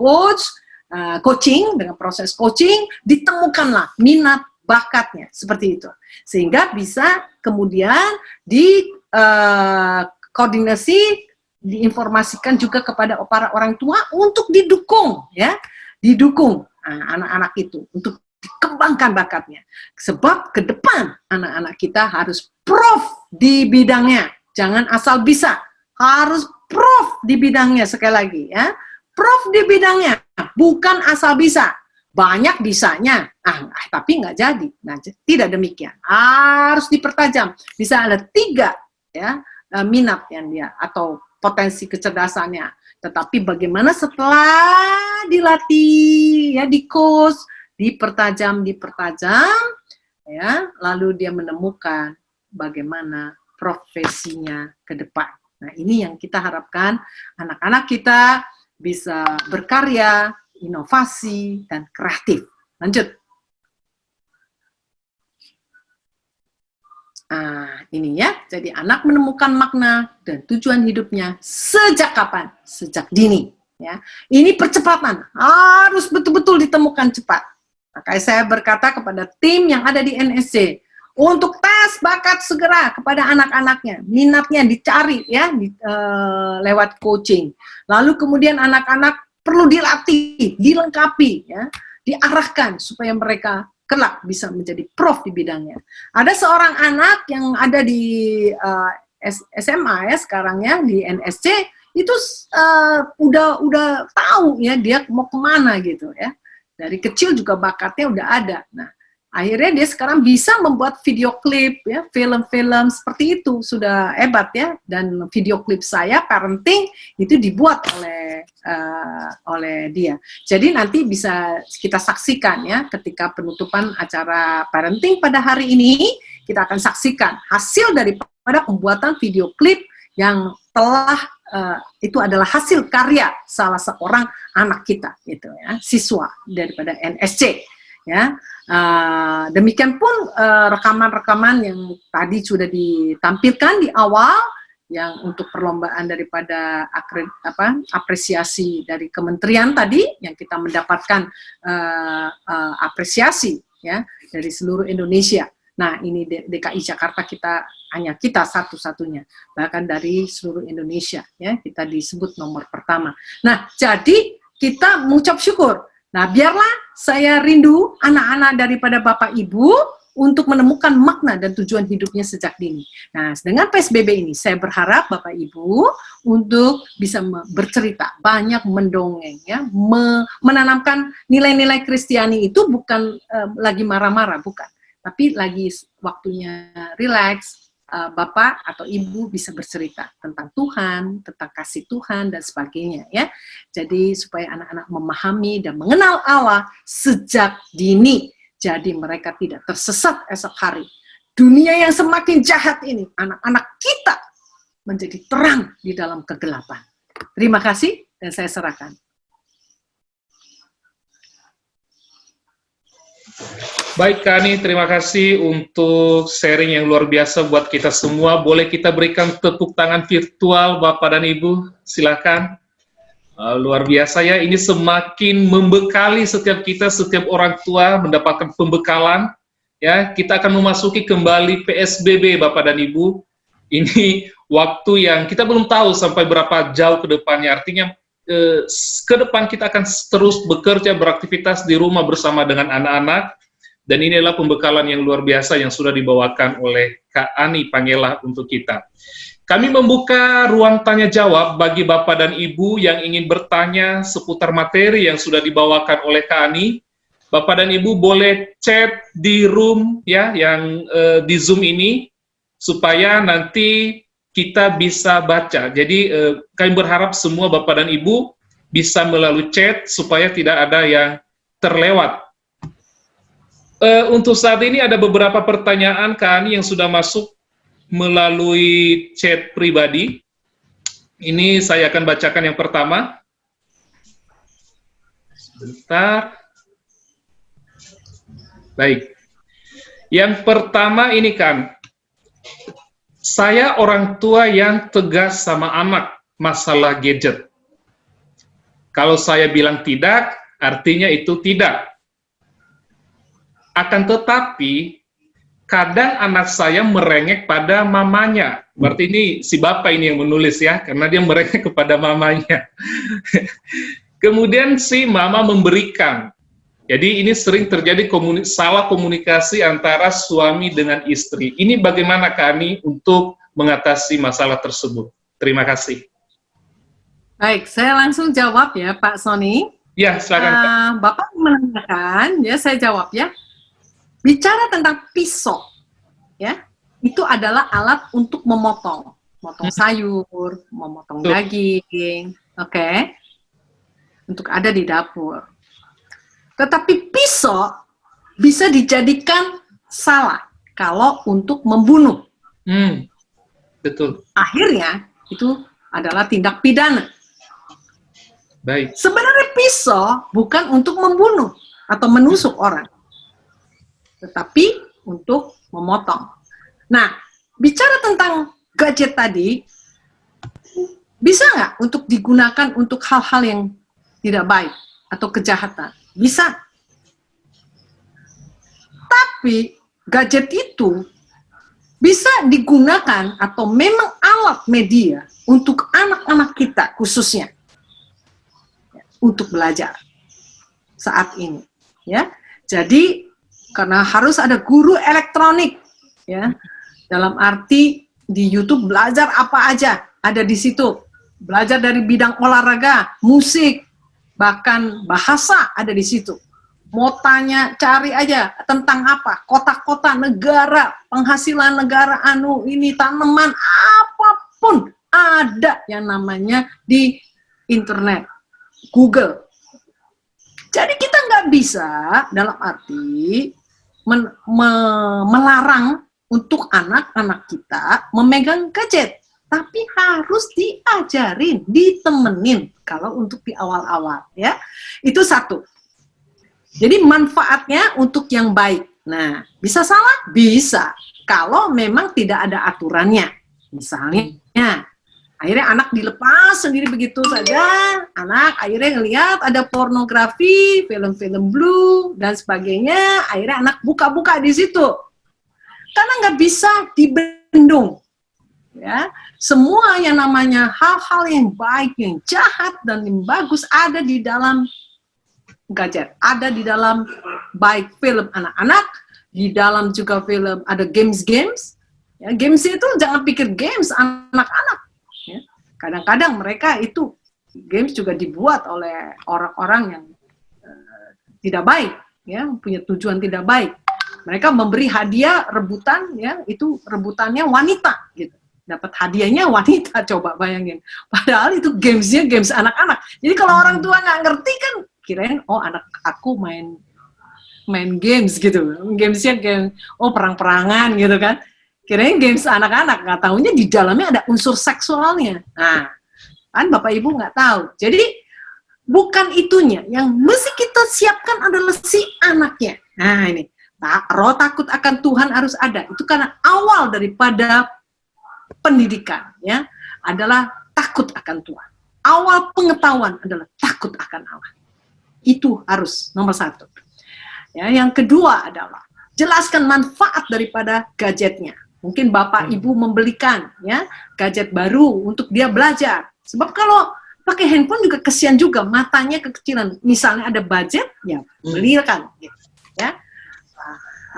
coaching, dengan proses coaching, ditemukanlah minat bakatnya, seperti itu. Sehingga bisa kemudian koordinasi, diinformasikan juga kepada para orang tua untuk didukung, ya, anak-anak itu, untuk dikembangkan bakatnya. Sebab ke depan anak-anak kita harus prof di bidangnya, jangan asal bisa, harus prof di bidangnya, sekali lagi ya, prof di bidangnya, bukan asal bisa. Banyak bisanya, tapi nggak jadi. Nah, tidak demikian, harus dipertajam. Bisa ada 3 ya minat yang dia atau potensi kecerdasannya. Tetapi bagaimana setelah dilatih, ya, di coach, dipertajam, ya, lalu dia menemukan bagaimana profesinya ke depan. Nah, ini yang kita harapkan anak-anak kita bisa berkarya, inovasi, dan kreatif. Lanjut. Ini ya, jadi anak menemukan makna dan tujuan hidupnya sejak kapan? Sejak dini. Ya, ini percepatan, harus betul-betul ditemukan cepat. Makanya saya berkata kepada tim yang ada di NSC, untuk tes bakat segera kepada anak-anaknya, minatnya dicari ya, lewat coaching. Lalu kemudian anak-anak perlu dilatih, dilengkapi, ya, diarahkan supaya mereka kelak bisa menjadi prof di bidangnya. Ada seorang anak yang ada di SMA ya sekarang ya, di NSC, itu udah tahu ya dia mau kemana gitu ya. Dari kecil juga bakatnya udah ada. Nah, Akhirnya dia sekarang bisa membuat video klip, ya, film-film seperti itu, sudah hebat ya. Dan video klip saya parenting itu dibuat oleh dia. Jadi nanti bisa kita saksikan ya, ketika penutupan acara parenting pada hari ini, kita akan saksikan hasil daripada pembuatan video klip yang telah itu adalah hasil karya salah seorang anak kita, gitu ya, siswa daripada NSC. Ya, demikian pun rekaman-rekaman yang tadi sudah ditampilkan di awal, yang untuk perlombaan daripada apresiasi dari kementerian tadi, yang kita mendapatkan apresiasi ya dari seluruh Indonesia. Nah, ini DKI Jakarta hanya kita satu-satunya, bahkan dari seluruh Indonesia ya, kita disebut nomor pertama. Nah, jadi kita mengucap syukur. Nah, biarlah saya rindu anak-anak daripada Bapak Ibu untuk menemukan makna dan tujuan hidupnya sejak dini. Nah, dengan PSBB ini, saya berharap Bapak Ibu untuk bisa bercerita, banyak mendongeng, ya, menanamkan nilai-nilai Kristiani itu bukan lagi marah-marah, bukan. Tapi lagi waktunya rileks, Bapak atau Ibu bisa bercerita tentang Tuhan, tentang kasih Tuhan, dan sebagainya, ya. Jadi supaya anak-anak memahami dan mengenal Allah sejak dini, jadi mereka tidak tersesat esok hari. Dunia yang semakin jahat ini, anak-anak kita menjadi terang di dalam kegelapan. Terima kasih, dan saya serahkan. Baik Kani, terima kasih untuk sharing yang luar biasa buat kita semua. Boleh kita berikan tepuk tangan virtual Bapak dan Ibu, silakan. Luar biasa ya, ini semakin membekali setiap kita, setiap orang tua mendapatkan pembekalan. Ya, kita akan memasuki kembali PSBB Bapak dan Ibu. Ini waktu yang kita belum tahu sampai berapa jauh ke depannya. Artinya ke depan kita akan terus bekerja, beraktivitas di rumah bersama dengan anak-anak. Dan inilah pembekalan yang luar biasa yang sudah dibawakan oleh Kak Ani Pangela untuk kita. Kami membuka ruang tanya jawab bagi Bapak dan Ibu yang ingin bertanya seputar materi yang sudah dibawakan oleh Kak Ani. Bapak dan Ibu boleh chat di room ya, yang di Zoom ini, supaya nanti kita bisa baca. Jadi kami berharap semua Bapak dan Ibu bisa melalui chat supaya tidak ada yang terlewat. Untuk saat ini ada beberapa pertanyaan Kak Ani yang sudah masuk melalui chat pribadi. Ini saya akan bacakan yang pertama. Sebentar. Baik. Yang pertama ini kan, saya orang tua yang tegas sama anak masalah gadget. Kalau saya bilang tidak, artinya itu tidak. Akan tetapi, kadang anak saya merengek pada mamanya. Berarti ini si bapak ini yang menulis ya, karena dia merengek kepada mamanya. Kemudian si mama memberikan. Jadi ini sering terjadi salah komunikasi antara suami dengan istri. Ini bagaimana Kak untuk mengatasi masalah tersebut? Terima kasih. Baik, saya langsung jawab ya Pak Sony. Ya, silakan. Bapak menanyakan, ya saya jawab ya. Bicara tentang pisau, ya, itu adalah alat untuk memotong sayur, memotong daging, oke, untuk ada di dapur. Tetapi pisau bisa dijadikan salah kalau untuk membunuh. Betul. Akhirnya itu adalah tindak pidana. Baik. Sebenarnya pisau bukan untuk membunuh atau menusuk orang, tetapi untuk memotong. Nah, bicara tentang gadget tadi, bisa nggak untuk digunakan untuk hal-hal yang tidak baik atau kejahatan? Bisa. Tapi gadget itu bisa digunakan atau memang alat media untuk anak-anak kita khususnya untuk belajar saat ini, ya. Jadi karena harus ada guru elektronik, ya, dalam arti di YouTube belajar apa aja ada di situ, belajar dari bidang olahraga, musik, bahkan bahasa ada di situ. mau tanya, cari aja tentang apa, kota-kota, negara, penghasilan negara, ini tanaman, apapun ada yang namanya di internet, Google. Jadi kita nggak bisa dalam arti melarang untuk anak-anak kita memegang gadget, tapi harus diajarin, ditemenin kalau untuk di awal-awal, ya. Itu satu. Jadi manfaatnya untuk yang baik. Nah, bisa salah? Bisa. Kalau memang tidak ada aturannya. Misalnya, akhirnya anak dilepas sendiri begitu saja, anak akhirnya ngelihat ada pornografi, film-film blue, dan sebagainya, akhirnya anak buka-buka di situ. Karena nggak bisa dibendung. Ya, semua yang namanya hal-hal yang baik, yang jahat, dan yang bagus ada di dalam gadget, ada di dalam baik film anak-anak, di dalam juga film ada games-games. Ya, games itu jangan pikir games anak-anak. Ya. Kadang-kadang mereka itu games juga dibuat oleh orang-orang yang tidak baik, ya, punya tujuan tidak baik. Mereka memberi hadiah rebutan, ya, itu rebutannya wanita, gitu. Dapat hadiahnya wanita, coba bayangin. Padahal itu gamesnya games anak-anak. Jadi kalau orang tua nggak ngerti kan, kirain oh anak aku main games gitu. Gamesnya game, oh perang-perangan gitu kan. Kirain games anak-anak, nggak tahunya di dalamnya ada unsur seksualnya. Nah, kan Bapak Ibu nggak tahu. Jadi bukan itunya, yang mesti kita siapkan adalah si anaknya. Nah ini, roh takut akan Tuhan harus ada. Itu karena awal daripada pendidikan, ya, adalah takut akan Tuhan. Awal pengetahuan adalah takut akan Allah. Itu harus nomor satu. Ya, yang kedua adalah jelaskan manfaat daripada gadgetnya. Mungkin Bapak Ibu membelikan, ya, gadget baru untuk dia belajar. Sebab kalau pakai handphone juga kesian juga, matanya kekecilan. Misalnya ada budget, ya belikan, gitu, ya.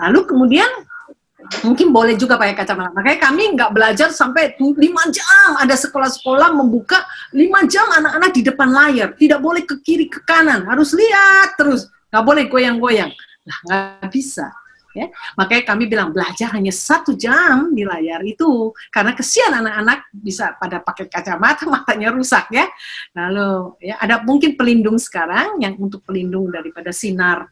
Lalu kemudian mungkin boleh juga pakai kacamata. Makanya kami nggak belajar sampai 5 jam. Ada sekolah-sekolah membuka 5 jam anak-anak di depan layar. Tidak boleh ke kiri, ke kanan. Harus lihat terus. Nggak boleh goyang-goyang. Nah, nggak bisa. Ya. Makanya kami bilang belajar hanya 1 jam di layar itu. Karena kesian anak-anak bisa pada pakai kacamata, matanya rusak, ya. Lalu ya, ada mungkin pelindung sekarang yang untuk pelindung daripada sinar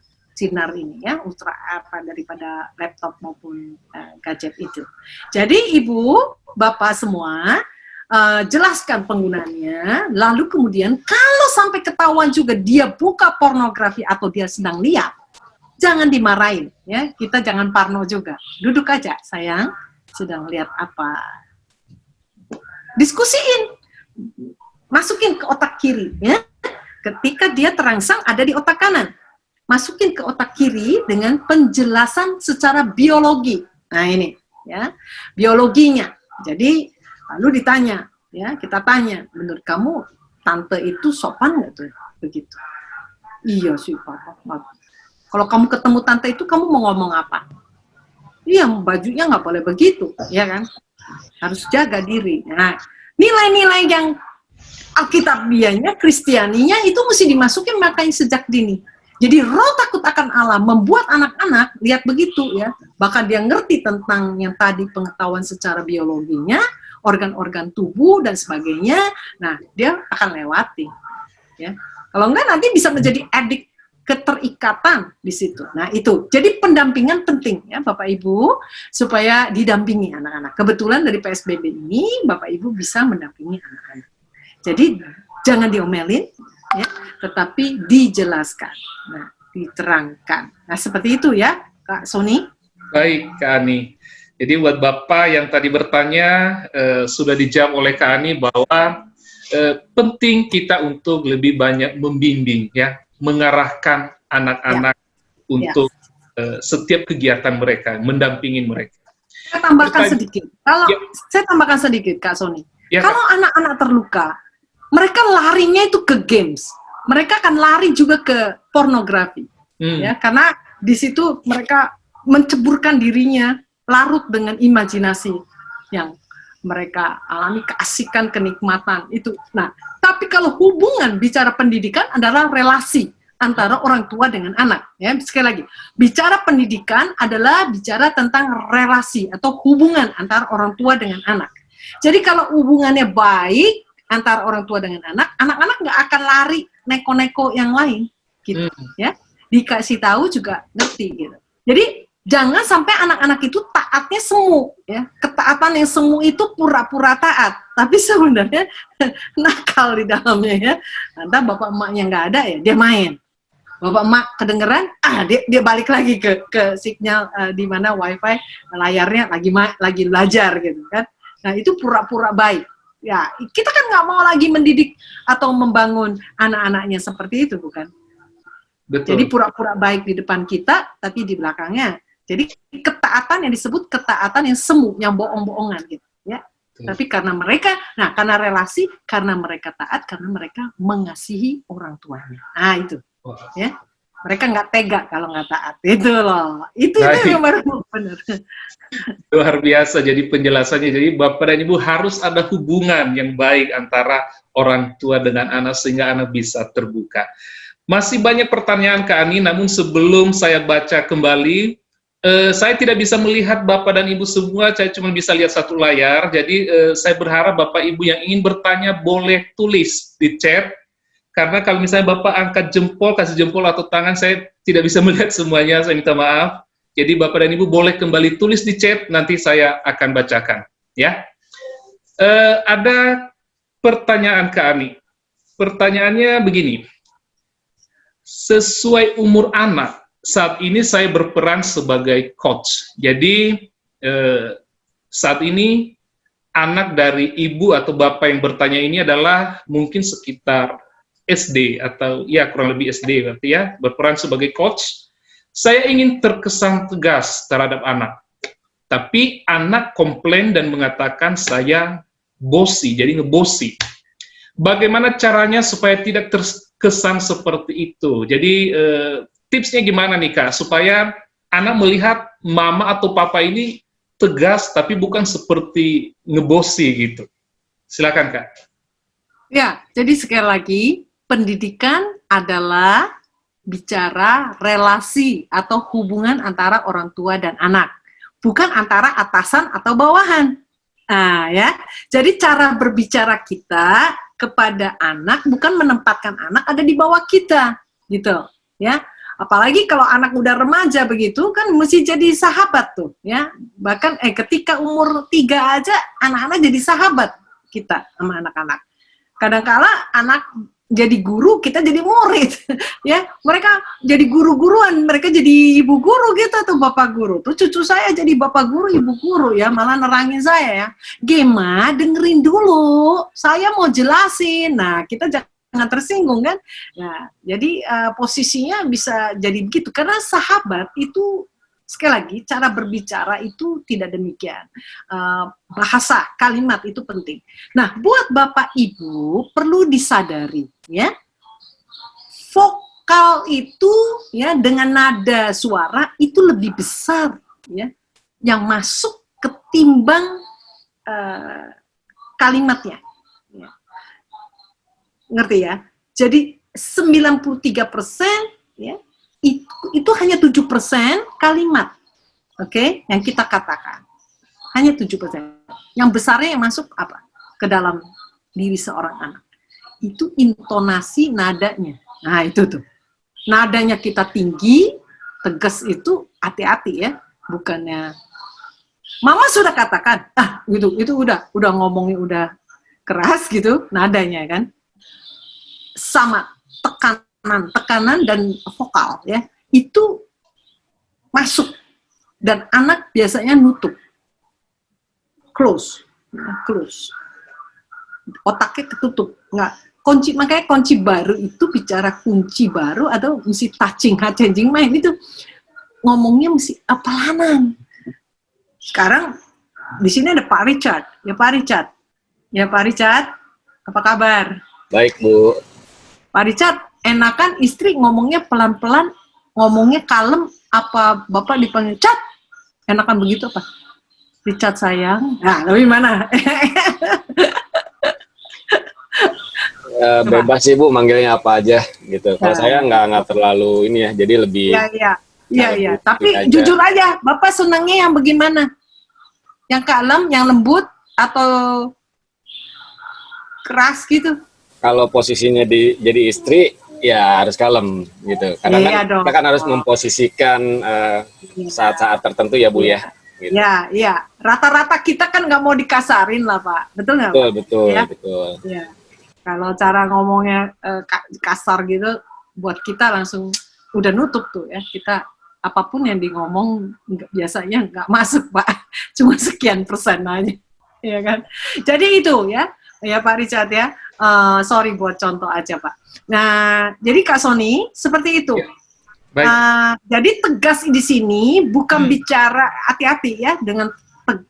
ini, ya, ultra apa daripada laptop maupun gadget itu. Jadi Ibu, Bapak semua, jelaskan penggunaannya, lalu kemudian kalau sampai ketahuan juga dia buka pornografi atau dia sedang lihat, jangan dimarahin, ya, kita jangan parno juga. Duduk aja, sayang, sedang lihat apa. Diskusiin, masukin ke otak kiri, ya. Ketika dia terangsang ada di otak kanan. Masukin ke otak kiri dengan penjelasan secara biologi. Nah ini, ya, biologinya. Jadi lalu ditanya, ya, kita tanya, menurut kamu tante itu sopan nggak tuh begitu? Iya sih Pak. Kalau kamu ketemu tante itu kamu mau ngomong apa? Iya, bajunya nggak boleh begitu, ya kan? Harus jaga diri. Nah, nilai-nilai yang Alkitabiahnya, Kristianinya itu mesti dimasukin makanya sejak dini. Jadi roh takut akan Allah membuat anak-anak lihat begitu, ya. Bahkan dia ngerti tentang yang tadi pengetahuan secara biologinya, organ-organ tubuh dan sebagainya. Nah, dia akan lewati, ya. Kalau enggak nanti bisa menjadi adik, keterikatan di situ. Nah, itu. Jadi pendampingan penting, ya Bapak Ibu, supaya didampingi anak-anak. Kebetulan dari PSBB ini Bapak Ibu bisa mendampingi anak-anak. Jadi jangan diomelin, ya, tetapi dijelaskan, nah, diterangkan. Nah, seperti itu ya, Kak Sony. Baik, Kak Ani. Jadi buat Bapak yang tadi bertanya, sudah dijawab oleh Kak Ani bahwa penting kita untuk lebih banyak membimbing, ya, mengarahkan anak-anak untuk setiap kegiatan mereka, mendampingi mereka. Saya tambahkan sedikit. Kalau saya tambahkan sedikit, Kak Sony. Kalau anak-anak terluka, mereka larinya itu ke games. Mereka akan lari juga ke pornografi, ya, karena di situ mereka menceburkan dirinya, larut dengan imajinasi yang mereka alami, keasikan, kenikmatan itu. Nah, tapi kalau hubungan bicara pendidikan adalah relasi, antara orang tua dengan anak. Ya, sekali lagi, bicara pendidikan adalah bicara tentang relasi atau hubungan antara orang tua dengan anak. Jadi kalau hubungannya baik antara orang tua dengan anak, anak-anak nggak akan lari neko-neko yang lain, gitu. Ya, dikasih tahu juga ngerti, gitu. Jadi jangan sampai anak-anak itu taatnya semu, ya. Ketaatan yang semu itu pura-pura taat, tapi sebenarnya nakal di dalamnya, ya. Entah bapak emaknya nggak ada, ya dia main. Bapak emak kedengeran, dia balik lagi ke sinyal di mana wifi layarnya lagi belajar, gitu kan. Nah itu pura-pura baik. Ya kita kan nggak mau lagi mendidik atau membangun anak-anaknya seperti itu, bukan? Betul. Jadi pura-pura baik di depan kita, tapi di belakangnya. Jadi ketaatan yang disebut ketaatan yang semu, yang bohong-bohongan gitu, ya. Tapi karena mereka, karena relasi, karena mereka taat, karena mereka mengasihi orang tuanya. Nah itu, ya. Mereka nggak tega kalau nggak taat, itu loh. Itu yang baru benar. Luar biasa. Jadi penjelasannya, jadi Bapak dan Ibu harus ada hubungan yang baik antara orang tua dengan anak sehingga anak bisa terbuka. Masih banyak pertanyaan Kak Ani, namun sebelum saya baca kembali, saya tidak bisa melihat Bapak dan Ibu semua, saya cuma bisa lihat satu layar. Jadi saya berharap Bapak Ibu yang ingin bertanya boleh tulis di chat. Karena kalau misalnya Bapak angkat jempol, kasih jempol atau tangan, saya tidak bisa melihat semuanya, saya minta maaf. Jadi Bapak dan Ibu boleh kembali tulis di chat, nanti saya akan bacakan. Ya. Ada pertanyaan Kak Ani. Pertanyaannya begini. Sesuai umur anak, saat ini saya berperan sebagai coach. Jadi saat ini anak dari ibu atau bapak yang bertanya ini adalah mungkin sekitar SD atau ya kurang lebih SD berarti ya, berperan sebagai coach. Saya ingin terkesan tegas terhadap anak. Tapi anak komplain dan mengatakan saya bossy, jadi ngebossy. Bagaimana caranya supaya tidak terkesan seperti itu? Jadi tipsnya gimana nih Kak, supaya anak melihat mama atau papa ini tegas tapi bukan seperti ngebossy gitu. Silakan Kak. Ya, jadi sekali lagi, pendidikan adalah bicara relasi atau hubungan antara orang tua dan anak, bukan antara atasan atau bawahan. Nah, ya. Jadi cara berbicara kita kepada anak bukan menempatkan anak ada di bawah kita, gitu, ya. Apalagi kalau anak udah remaja begitu kan mesti jadi sahabat tuh, ya. Bahkan ketika umur 3 aja anak-anak jadi sahabat kita sama anak-anak. Kadang-kala anak jadi guru, kita jadi murid, ya. Mereka jadi guru-guruan, mereka jadi ibu guru gitu tuh, bapak guru. Tuh cucu saya jadi bapak guru, ibu guru, ya, malah nerangin saya, ya. Gema, dengerin dulu, saya mau jelasin. Nah, kita jangan tersinggung kan. Nah, jadi posisinya bisa jadi begitu, karena sahabat itu sekali lagi, cara berbicara itu tidak demikian. Bahasa, kalimat itu penting. Nah, buat Bapak Ibu perlu disadari, ya, vokal itu, ya, dengan nada suara itu lebih besar, ya, yang masuk ketimbang kalimatnya. Ya. Ngerti ya? Jadi 93%, ya, itu hanya 7% kalimat, oke, yang kita katakan. Hanya 7%. Yang besarnya yang masuk apa? Ke dalam diri seorang anak. Itu intonasi nadanya. Nah, itu tuh. Nadanya kita tinggi, tegas itu hati-hati ya. Bukannya, Mama sudah katakan, gitu, itu udah ngomongnya udah keras gitu, nadanya kan. Sama tekanan dan vokal ya itu masuk dan anak biasanya nutup, close, otaknya ketutup, nggak kunci. Makanya kunci baru itu bicara kunci baru atau mesti changing mind itu ngomongnya mesti apalanan. Sekarang di sini ada Pak Richard, Pak Richard, apa kabar? Baik Bu. Pak Richard, enakan istri ngomongnya pelan-pelan, ngomongnya kalem, apa Bapak dipanggil Cat? Enakan begitu apa? Richard sayang. Nah, lebih mana? Bebas sih Bu, manggilnya apa aja. gitu. Kalau saya nggak terlalu ini ya, jadi lebih Iya. Tapi aja. jujur aja, Bapak senangnya yang bagaimana? Yang kalem, yang lembut, atau keras gitu? Kalau posisinya jadi istri, ya harus kalem gitu. Kadang Iya kan dong. kita kan harus memposisikan saat-saat tertentu ya Bu ya. Gitu. Iya. Rata-rata kita kan nggak mau dikasarin lah Pak, betul nggak Pak? Betul. Iya. Kalau cara ngomongnya kasar gitu, buat kita langsung udah nutup tuh ya. Kita apapun yang di ngomong biasanya nggak masuk Pak, cuma sekian persen aja, ya kan? Jadi itu ya Pak Richard ya. Sorry buat contoh aja Pak. Nah, jadi Kak Sony seperti itu. Baik. Jadi tegas di sini bukan bicara hati-hati ya dengan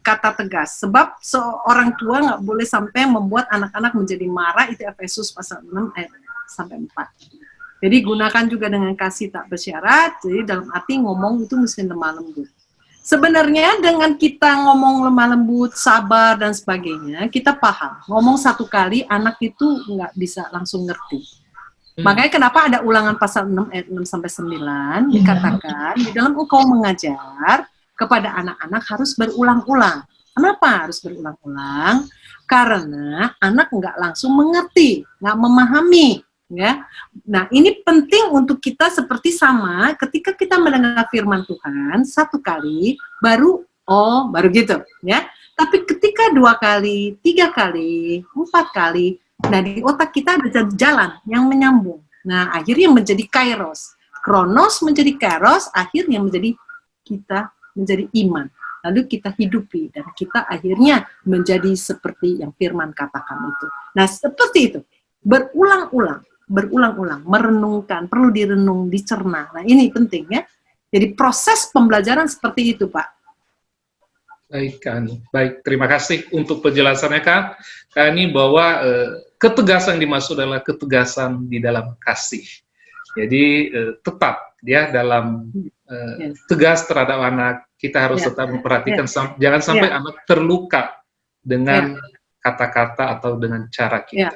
kata tegas. Sebab seorang tua nggak boleh sampai membuat anak-anak menjadi marah, itu Efesus pasal 6 ayat sampai 4. Jadi gunakan juga dengan kasih tak bersyarat. Jadi dalam arti ngomong itu mesti lemah lembut. Sebenarnya dengan kita ngomong lemah lembut, sabar dan sebagainya, kita paham. Ngomong satu kali anak itu nggak bisa langsung ngerti. Makanya kenapa ada ulangan pasal 6 ayat 6 sampai 9 dikatakan di dalam engkau mengajar kepada anak-anak harus berulang-ulang. Kenapa harus berulang-ulang? Karena anak nggak langsung mengerti, nggak memahami. Ya, nah ini penting untuk kita seperti sama ketika kita mendengar firman Tuhan satu kali baru gitu ya. Tapi ketika 2 kali, 3 kali, 4 kali, nah di otak kita ada jalan yang menyambung. Nah akhirnya menjadi kairos, kronos menjadi kairos, akhirnya menjadi kita menjadi iman. Lalu kita hidupi dan kita akhirnya menjadi seperti yang firman katakan itu. Nah seperti itu berulang-ulang, merenungkan, perlu direnung, dicerna. Nah ini penting ya. Jadi proses pembelajaran seperti itu Pak. Baik Kak Ani. Baik, terima kasih untuk penjelasannya Kak Ani bahwa ketegasan yang dimaksud adalah ketegasan di dalam kasih. Jadi tetap ya dalam tegas terhadap anak, kita harus tetap memperhatikan jangan sampai anak terluka dengan kata-kata atau dengan cara kita.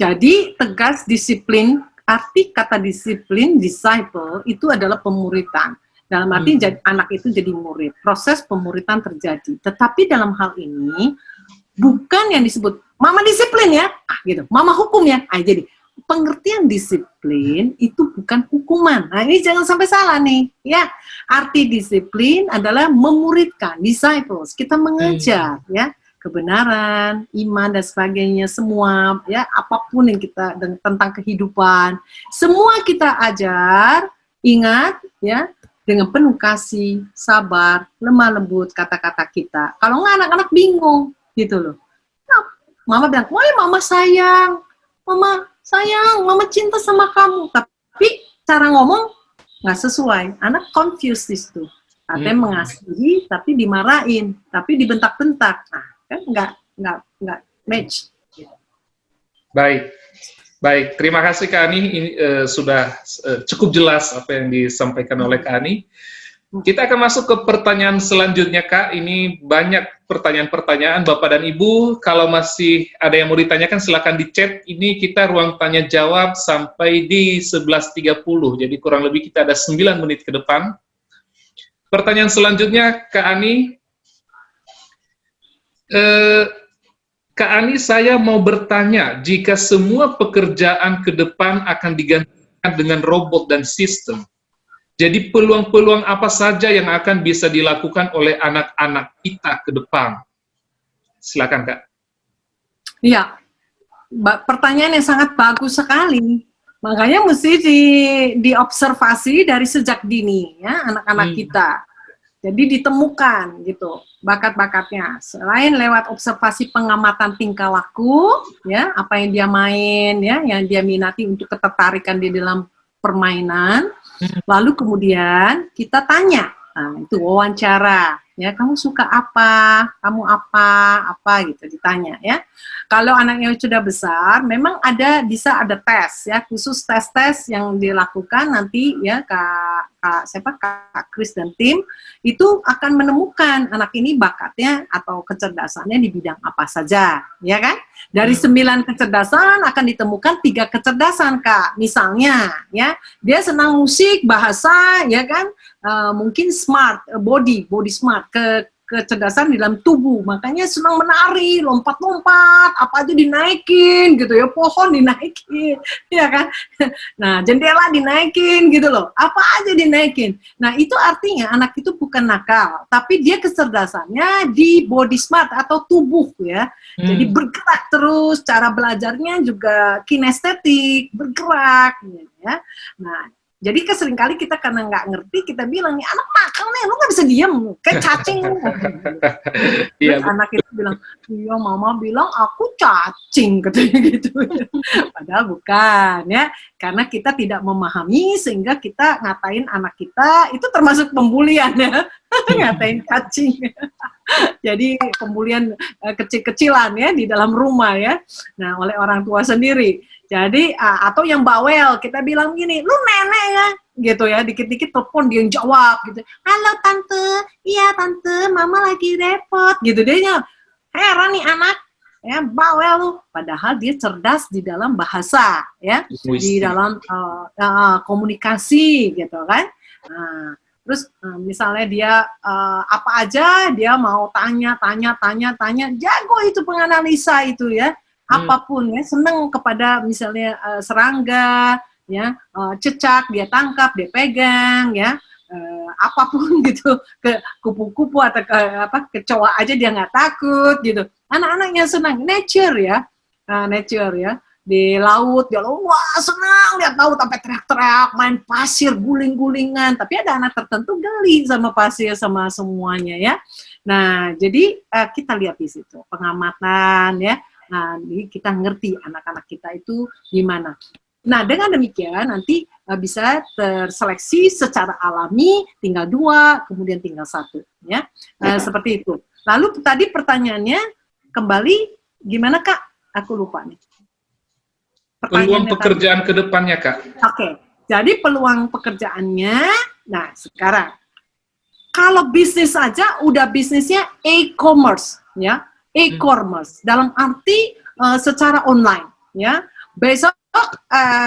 Jadi tegas, disiplin, arti kata disiplin, disciple, itu adalah pemuritan. Dalam arti anak itu jadi murid, proses pemuritan terjadi. Tetapi dalam hal ini, bukan yang disebut, mama disiplin ya, gitu, mama hukum ya. Jadi pengertian disiplin itu bukan hukuman. Nah ini jangan sampai salah nih, ya. Arti disiplin adalah memuridkan, disciples, kita mengajar, ya. Kebenaran, iman dan sebagainya semua ya apapun yang kita tentang kehidupan semua kita ajar, ingat ya dengan penuh kasih, sabar, lemah lembut kata-kata kita. Kalau nggak anak-anak bingung gitu loh. Nah, mama bilang, "Wah, mama sayang, mama cinta sama kamu." Tapi cara ngomong nggak sesuai, anak confused di situ. Katanya mengasihi tapi dimarahin, tapi dibentak-bentak. Nah, kan nggak match. Baik, terima kasih Kak Ani. Ini sudah cukup jelas apa yang disampaikan oleh Kak Ani. Kita akan masuk ke pertanyaan selanjutnya Kak. Ini banyak pertanyaan-pertanyaan Bapak dan Ibu. Kalau masih ada yang mau ditanyakan silakan di chat. Ini kita ruang tanya jawab sampai di 11.30. Jadi kurang lebih kita ada 9 menit ke depan. Pertanyaan selanjutnya Kak Ani. Kak Ani, saya mau bertanya, jika semua pekerjaan ke depan akan digantikan dengan robot dan sistem, jadi peluang-peluang apa saja yang akan bisa dilakukan oleh anak-anak kita ke depan? Silakan Kak. Iya, pertanyaan yang sangat bagus sekali. Makanya mesti diobservasi dari sejak dini ya anak-anak kita. Jadi ditemukan gitu bakat-bakatnya. Selain lewat observasi pengamatan tingkah laku, ya apa yang dia main, ya yang dia minati untuk ketertarikan di dalam permainan. Lalu kemudian kita tanya, nah, itu wawancara. Ya, kamu suka apa? Kamu apa gitu ditanya ya. Kalau anaknya sudah besar, memang bisa ada tes ya, khusus tes-tes yang dilakukan nanti ya Kak Chris dan tim itu akan menemukan anak ini bakatnya atau kecerdasannya di bidang apa saja, ya kan? Dari 9 kecerdasan akan ditemukan 3 kecerdasan, Kak. Misalnya, ya, dia senang musik, bahasa, ya kan, mungkin smart, body smart, kecerdasan di dalam tubuh, makanya senang menari, lompat-lompat, apa aja dinaikin gitu ya, pohon dinaikin, ya kan. Nah, jendela dinaikin gitu loh, apa aja dinaikin. Nah, itu artinya anak itu bukan nakal, tapi dia kecerdasannya di body smart atau tubuh ya. Jadi bergerak terus, cara belajarnya juga kinestetik, bergerak ya. Nah, jadi seringkali kita karena nggak ngerti, kita bilang, nih anak nakal nih, lu nggak bisa diem, kayak cacing. Terus anak itu bilang, iya mama bilang aku cacing, katanya gitu. Padahal bukan ya, karena kita tidak memahami sehingga kita ngatain anak kita, itu termasuk pembulian ya, ngatain cacing. Jadi pembulian kecil-kecilan ya di dalam rumah ya, nah oleh orang tua sendiri. Jadi atau yang bawel, kita bilang gini, lu nenek ya, gitu ya, dikit-dikit telepon dia yang jawab gitu. Halo tante, iya tante, mama lagi repot, gitu dia heran nih anak, ya bawel lu. Padahal dia cerdas di dalam bahasa, ya, di dalam komunikasi, gitu kan. Terus misalnya dia apa aja dia mau tanya, jago itu penganalisa itu ya. Apapun ya, seneng kepada misalnya serangga, ya, cecak dia tangkap, dia pegang, ya, apapun gitu, ke kupu-kupu atau ke kecoa aja dia nggak takut gitu. Anak-anaknya senang, nature ya, di laut, dia wah senang lihat laut sampai teriak-teriak, main pasir, guling-gulingan. Tapi ada anak tertentu geli sama pasir sama semuanya ya. Nah jadi kita lihat di situ pengamatan ya. Nah, kita ngerti anak-anak kita itu gimana. Nah, dengan demikian nanti bisa terseleksi secara alami, tinggal 2, kemudian tinggal 1. Ya. Seperti itu. Lalu tadi pertanyaannya, kembali, gimana Kak? Aku lupa nih. Peluang pekerjaan ke depannya, Kak. Oke, jadi peluang pekerjaannya, nah sekarang, kalau bisnis saja, udah bisnisnya e-commerce, ya. E-commerce dalam arti secara online ya. Besok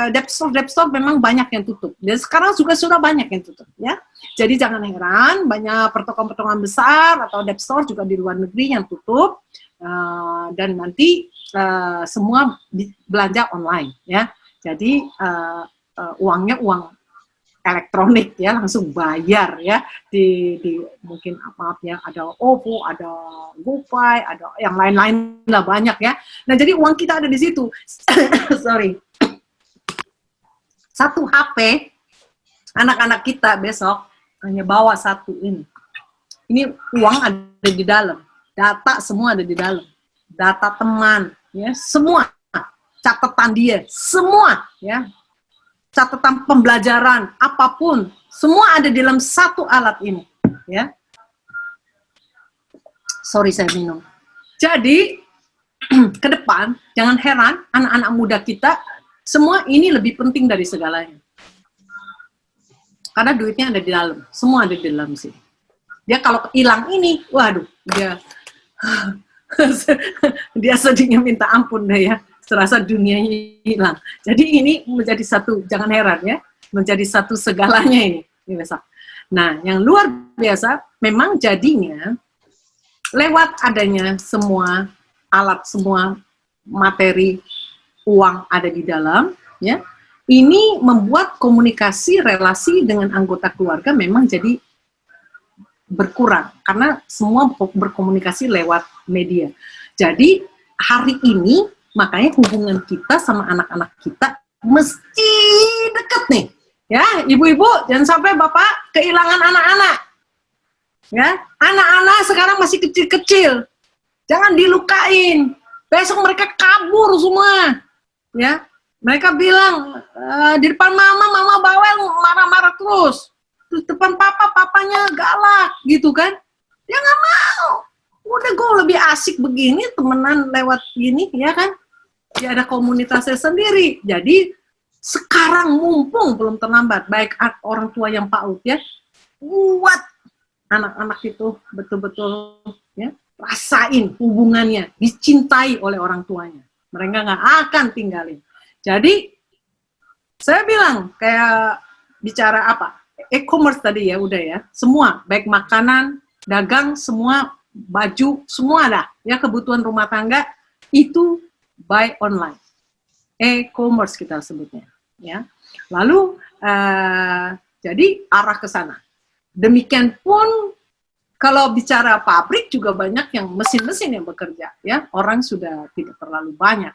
depstore memang banyak yang tutup. Dan sekarang juga sudah banyak yang tutup ya. Jadi jangan heran banyak pertokoan-pertokoan besar atau depstore juga di luar negeri yang tutup dan nanti semua belanja online ya. Jadi uangnya uang elektronik ya, langsung bayar ya di mungkin maaf ya, ada OVO, ada GoPay, ada yang lain-lain lah banyak ya. Nah jadi uang kita ada di situ. Sorry. Satu HP anak-anak kita besok hanya bawa satu ini. Ini uang ada di dalam, data semua ada di dalam, data teman ya, semua catatan dia, semua ya. Catatan pembelajaran, apapun, semua ada di dalam satu alat ini, ya. Sorry saya minum. Jadi, ke depan, jangan heran, anak-anak muda kita, semua ini lebih penting dari segalanya. Karena duitnya ada di dalam, semua ada di dalam sini. Dia kalau hilang ini, waduh, dia sedihnya minta ampun deh ya. Serasa dunianya hilang. Jadi ini menjadi satu, jangan heran ya, menjadi satu segalanya ini besok. Nah, yang luar biasa, memang jadinya lewat adanya semua alat, semua materi, uang ada di dalam, ya. Ini membuat komunikasi, relasi dengan anggota keluarga memang jadi berkurang karena semua berkomunikasi lewat media. Jadi hari ini makanya hubungan kita sama anak-anak kita mesti deket nih. Ya, ibu-ibu, jangan sampai bapak kehilangan anak-anak. Ya, anak-anak sekarang masih kecil-kecil. Jangan dilukain. Besok mereka kabur semua. Ya, mereka bilang di depan mama bawel, marah-marah terus. Terus depan papanya galak, gitu kan? Ya nggak mau. Udah gue lebih asik begini, temenan lewat gini, ya kan? Ya ada komunitasnya sendiri. Jadi sekarang mumpung belum terlambat, baik orang tua yang PAUD ya, buat anak-anak itu betul-betul ya rasain hubungannya, dicintai oleh orang tuanya. Mereka nggak akan tinggalin. Jadi, saya bilang, kayak bicara apa? E-commerce tadi ya, udah ya. Semua, baik makanan, dagang, semua, baju, semua ada. Ya, kebutuhan rumah tangga, itu buy online. E-commerce kita sebutnya. Ya. Lalu, jadi arah ke sana. Demikian pun kalau bicara pabrik juga banyak yang mesin-mesin yang bekerja, ya orang sudah tidak terlalu banyak,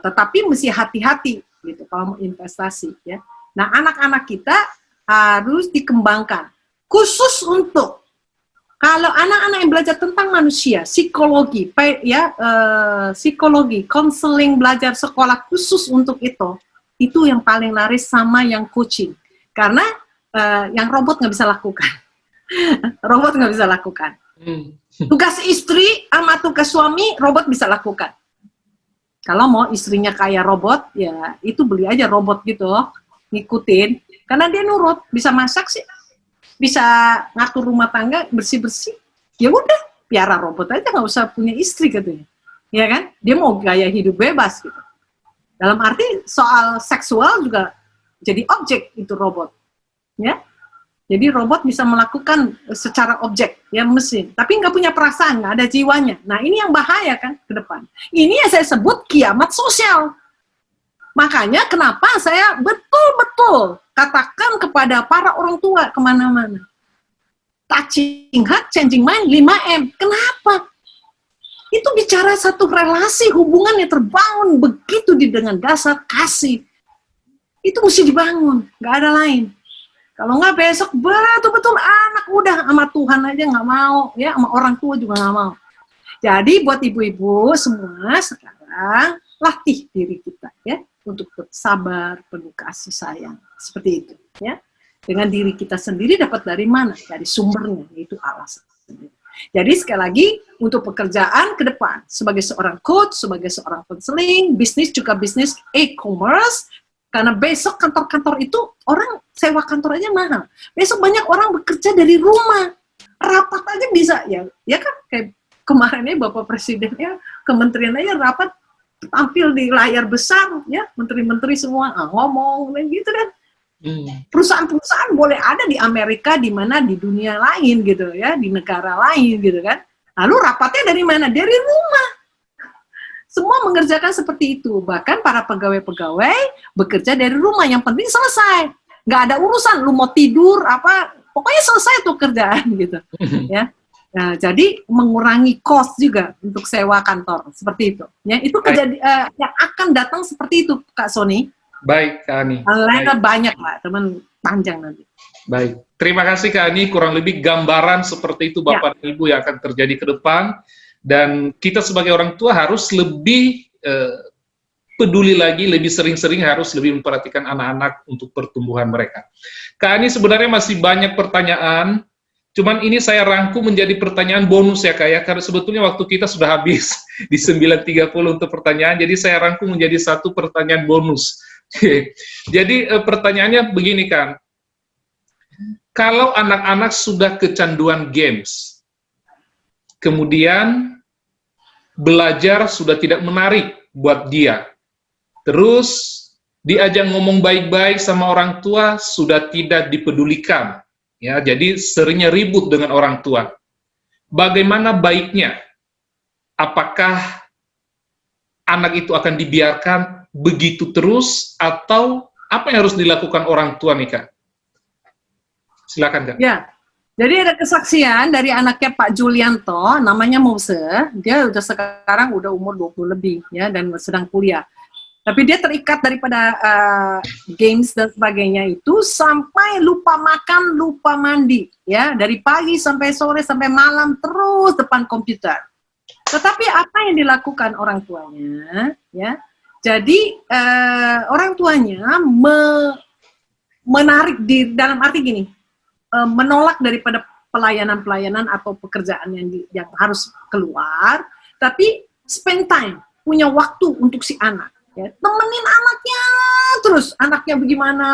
tetapi mesti hati-hati gitu kalau mau investasi, ya. Nah anak-anak kita harus dikembangkan khusus untuk kalau anak-anak yang belajar tentang manusia, psikologi, ya psikologi, konseling, belajar sekolah khusus untuk itu yang paling laris sama yang coaching, karena yang robot nggak bisa lakukan. Robot nggak bisa lakukan. Tugas istri sama tugas suami, robot bisa lakukan. Kalau mau istrinya kayak robot, ya itu beli aja robot gitu, ngikutin. Karena dia nurut, bisa masak sih, bisa ngatur rumah tangga, bersih-bersih. Ya udah, piara robot aja, nggak usah punya istri katanya. Ya kan? Dia mau gaya hidup bebas gitu. Dalam arti soal seksual juga jadi objek itu robot. Ya, jadi robot bisa melakukan secara objek, ya mesin, tapi nggak punya perasaan, nggak ada jiwanya. Nah ini yang bahaya kan ke depan. Ini yang saya sebut kiamat sosial. Makanya kenapa saya betul-betul katakan kepada para orang tua kemana-mana, touching heart, changing mind, 5M. Kenapa? Itu bicara satu relasi, hubungan yang terbangun begitu dengan dasar kasih. Itu mesti dibangun, nggak ada lain. Kalau nggak besok betul-betul anak udah sama Tuhan aja nggak mau, ya sama orang tua juga nggak mau. Jadi buat ibu-ibu semua sekarang latih diri kita ya untuk sabar, penuh kasih sayang seperti itu ya. Dengan diri kita sendiri dapat dari mana? Dari sumbernya, yaitu Allah sendiri. Jadi sekali lagi untuk pekerjaan ke depan sebagai seorang coach, sebagai seorang konseling, bisnis juga bisnis e-commerce. Karena besok kantor-kantor itu orang sewa kantor aja mahal. Besok banyak orang bekerja dari rumah. Rapat aja bisa ya kan kayak kemarin ya Bapak Presiden ya kementerian aja rapat tampil di layar besar ya, menteri-menteri semua ngomong gitu kan. Perusahaan-perusahaan boleh ada di Amerika, di mana di dunia lain gitu ya, di negara lain gitu kan. Lalu rapatnya dari mana? Dari rumah. Semua mengerjakan seperti itu. Bahkan para pegawai-pegawai bekerja dari rumah. Yang penting selesai. Nggak ada urusan. Lu mau tidur, apa, pokoknya selesai tuh kerjaan gitu. Ya. Nah, jadi mengurangi cost juga untuk sewa kantor. Seperti itu. Ya, itu yang akan datang seperti itu, Kak Sony. Baik, Kak Ani. Lainnya banyak lah, teman panjang nanti. Baik. Terima kasih, Kak Ani. Kurang lebih gambaran seperti itu Bapak dan Ibu yang akan terjadi ke depan. Dan kita sebagai orang tua harus lebih peduli lagi, lebih sering-sering harus lebih memperhatikan anak-anak untuk pertumbuhan mereka. Kak Ani sebenarnya masih banyak pertanyaan, cuman ini saya rangkum menjadi pertanyaan bonus ya Kak ya, karena sebetulnya waktu kita sudah habis di 9.30 untuk pertanyaan, jadi saya rangkum menjadi satu pertanyaan bonus. Jadi pertanyaannya begini kan, kalau anak-anak sudah kecanduan games, kemudian belajar sudah tidak menarik buat dia. Terus diajak ngomong baik-baik sama orang tua sudah tidak dipedulikan. Ya, jadi seringnya ribut dengan orang tua. Bagaimana baiknya? Apakah anak itu akan dibiarkan begitu terus atau apa yang harus dilakukan orang tua nih Kak? Silakan Kak. Ya. Jadi ada kesaksian dari anaknya Pak Julianto, namanya Mose, dia sekarang udah umur 20 lebih ya dan sedang kuliah. Tapi dia terikat daripada games dan sebagainya itu sampai lupa makan, lupa mandi ya, dari pagi sampai sore sampai malam terus depan komputer. Tetapi apa yang dilakukan orang tuanya ya? Jadi orang tuanya menarik di dalam arti gini, menolak daripada pelayanan-pelayanan atau pekerjaan yang harus keluar, tapi spend time, punya waktu untuk si anak, ya, temenin anaknya terus, anaknya bagaimana,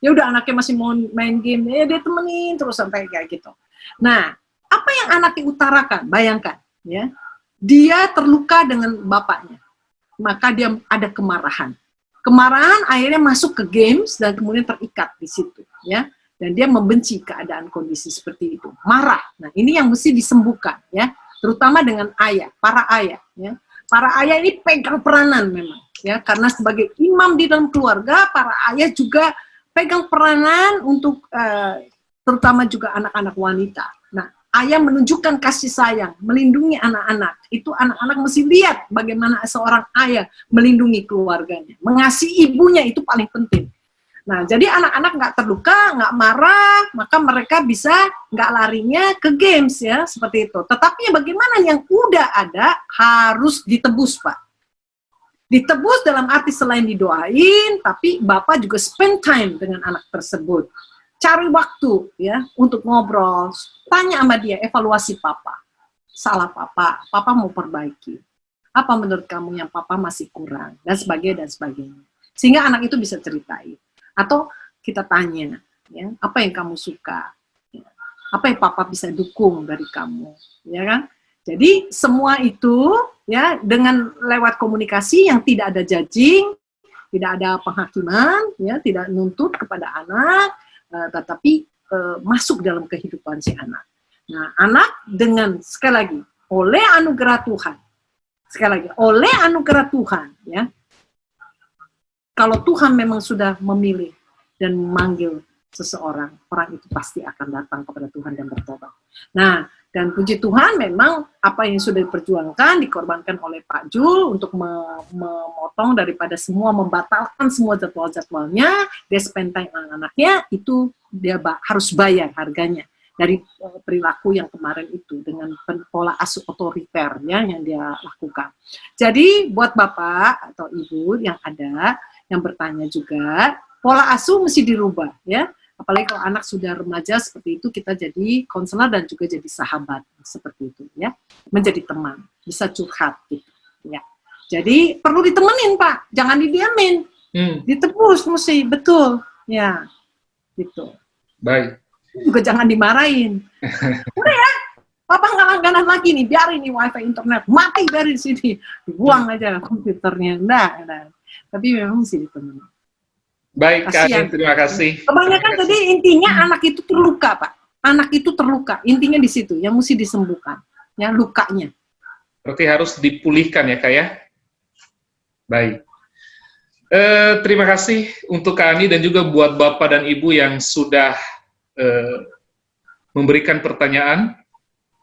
ya udah anaknya masih mau main game, ya dia temenin terus sampai kayak gitu. Nah, apa yang anaknya utarakan? Bayangkan, ya, dia terluka dengan bapaknya, maka dia ada kemarahan. Kemarahan akhirnya masuk ke games dan kemudian terikat di situ, ya. Dan dia membenci keadaan kondisi seperti itu, marah. Nah, ini yang mesti disembuhkan, ya, terutama dengan ayah, para ayah, ya. Para ayah ini pegang peranan memang, ya, karena sebagai imam di dalam keluarga, para ayah juga pegang peranan untuk terutama juga anak-anak wanita. Nah, ayah menunjukkan kasih sayang, melindungi anak-anak. Itu anak-anak mesti lihat bagaimana seorang ayah melindungi keluarganya, mengasihi ibunya, itu paling penting. Nah, jadi anak-anak nggak terluka, nggak marah, maka mereka bisa nggak larinya ke games, ya, seperti itu. Tetapi bagaimana yang udah ada harus ditebus, Pak. Ditebus dalam arti selain didoain, tapi Bapak juga spend time dengan anak tersebut. Cari waktu, ya, untuk ngobrol, tanya sama dia, evaluasi Papa. Salah Papa mau perbaiki. Apa menurut kamu yang Papa masih kurang, dan sebagainya, dan sebagainya. Sehingga anak itu bisa ceritain. Atau kita tanya, ya, apa yang kamu suka, ya, apa yang Papa bisa dukung dari kamu, ya kan? Jadi semua itu, ya, dengan lewat komunikasi yang tidak ada judging, tidak ada penghakiman, ya, tidak nuntut kepada anak, tetapi masuk dalam kehidupan si anak. Nah, anak dengan sekali lagi oleh anugerah Tuhan, sekali lagi oleh anugerah Tuhan, ya. Kalau Tuhan memang sudah memilih dan memanggil seseorang, orang itu pasti akan datang kepada Tuhan dan bertobat. Nah, dan puji Tuhan memang apa yang sudah diperjuangkan, dikorbankan oleh Pak Jul untuk memotong daripada semua, membatalkan semua jadwal-jadwalnya, dia spend time anak-anaknya, itu dia harus bayar harganya dari perilaku yang kemarin itu dengan pola asuh otoriter, ya, yang dia lakukan. Jadi buat Bapak atau Ibu yang ada, yang bertanya juga, pola asuh mesti dirubah, ya. Apalagi kalau anak sudah remaja seperti itu, kita jadi konselor dan juga jadi sahabat seperti itu, ya. Menjadi teman, bisa curhat gitu, ya. Jadi perlu ditemenin, Pak, jangan didiamin. Ditebus mesti, betul, ya. Gitu. Baik. Juga jangan dimarahin. Udah ya, Papa nggak langganan lagi nih, biarin nih wifi internet, mati dari sini, dibuang aja komputernya, nah. Tapi memang mesti ditemenin. Baik, Kak Ani, terima kasih. Kebanyakan tadi intinya anak itu terluka, Pak. Anak itu terluka, intinya di situ, yang mesti disembuhkan, ya, lukanya. Berarti harus dipulihkan ya, Kak, ya? Baik. Terima kasih untuk Kak Ani dan juga buat Bapak dan Ibu yang sudah memberikan pertanyaan.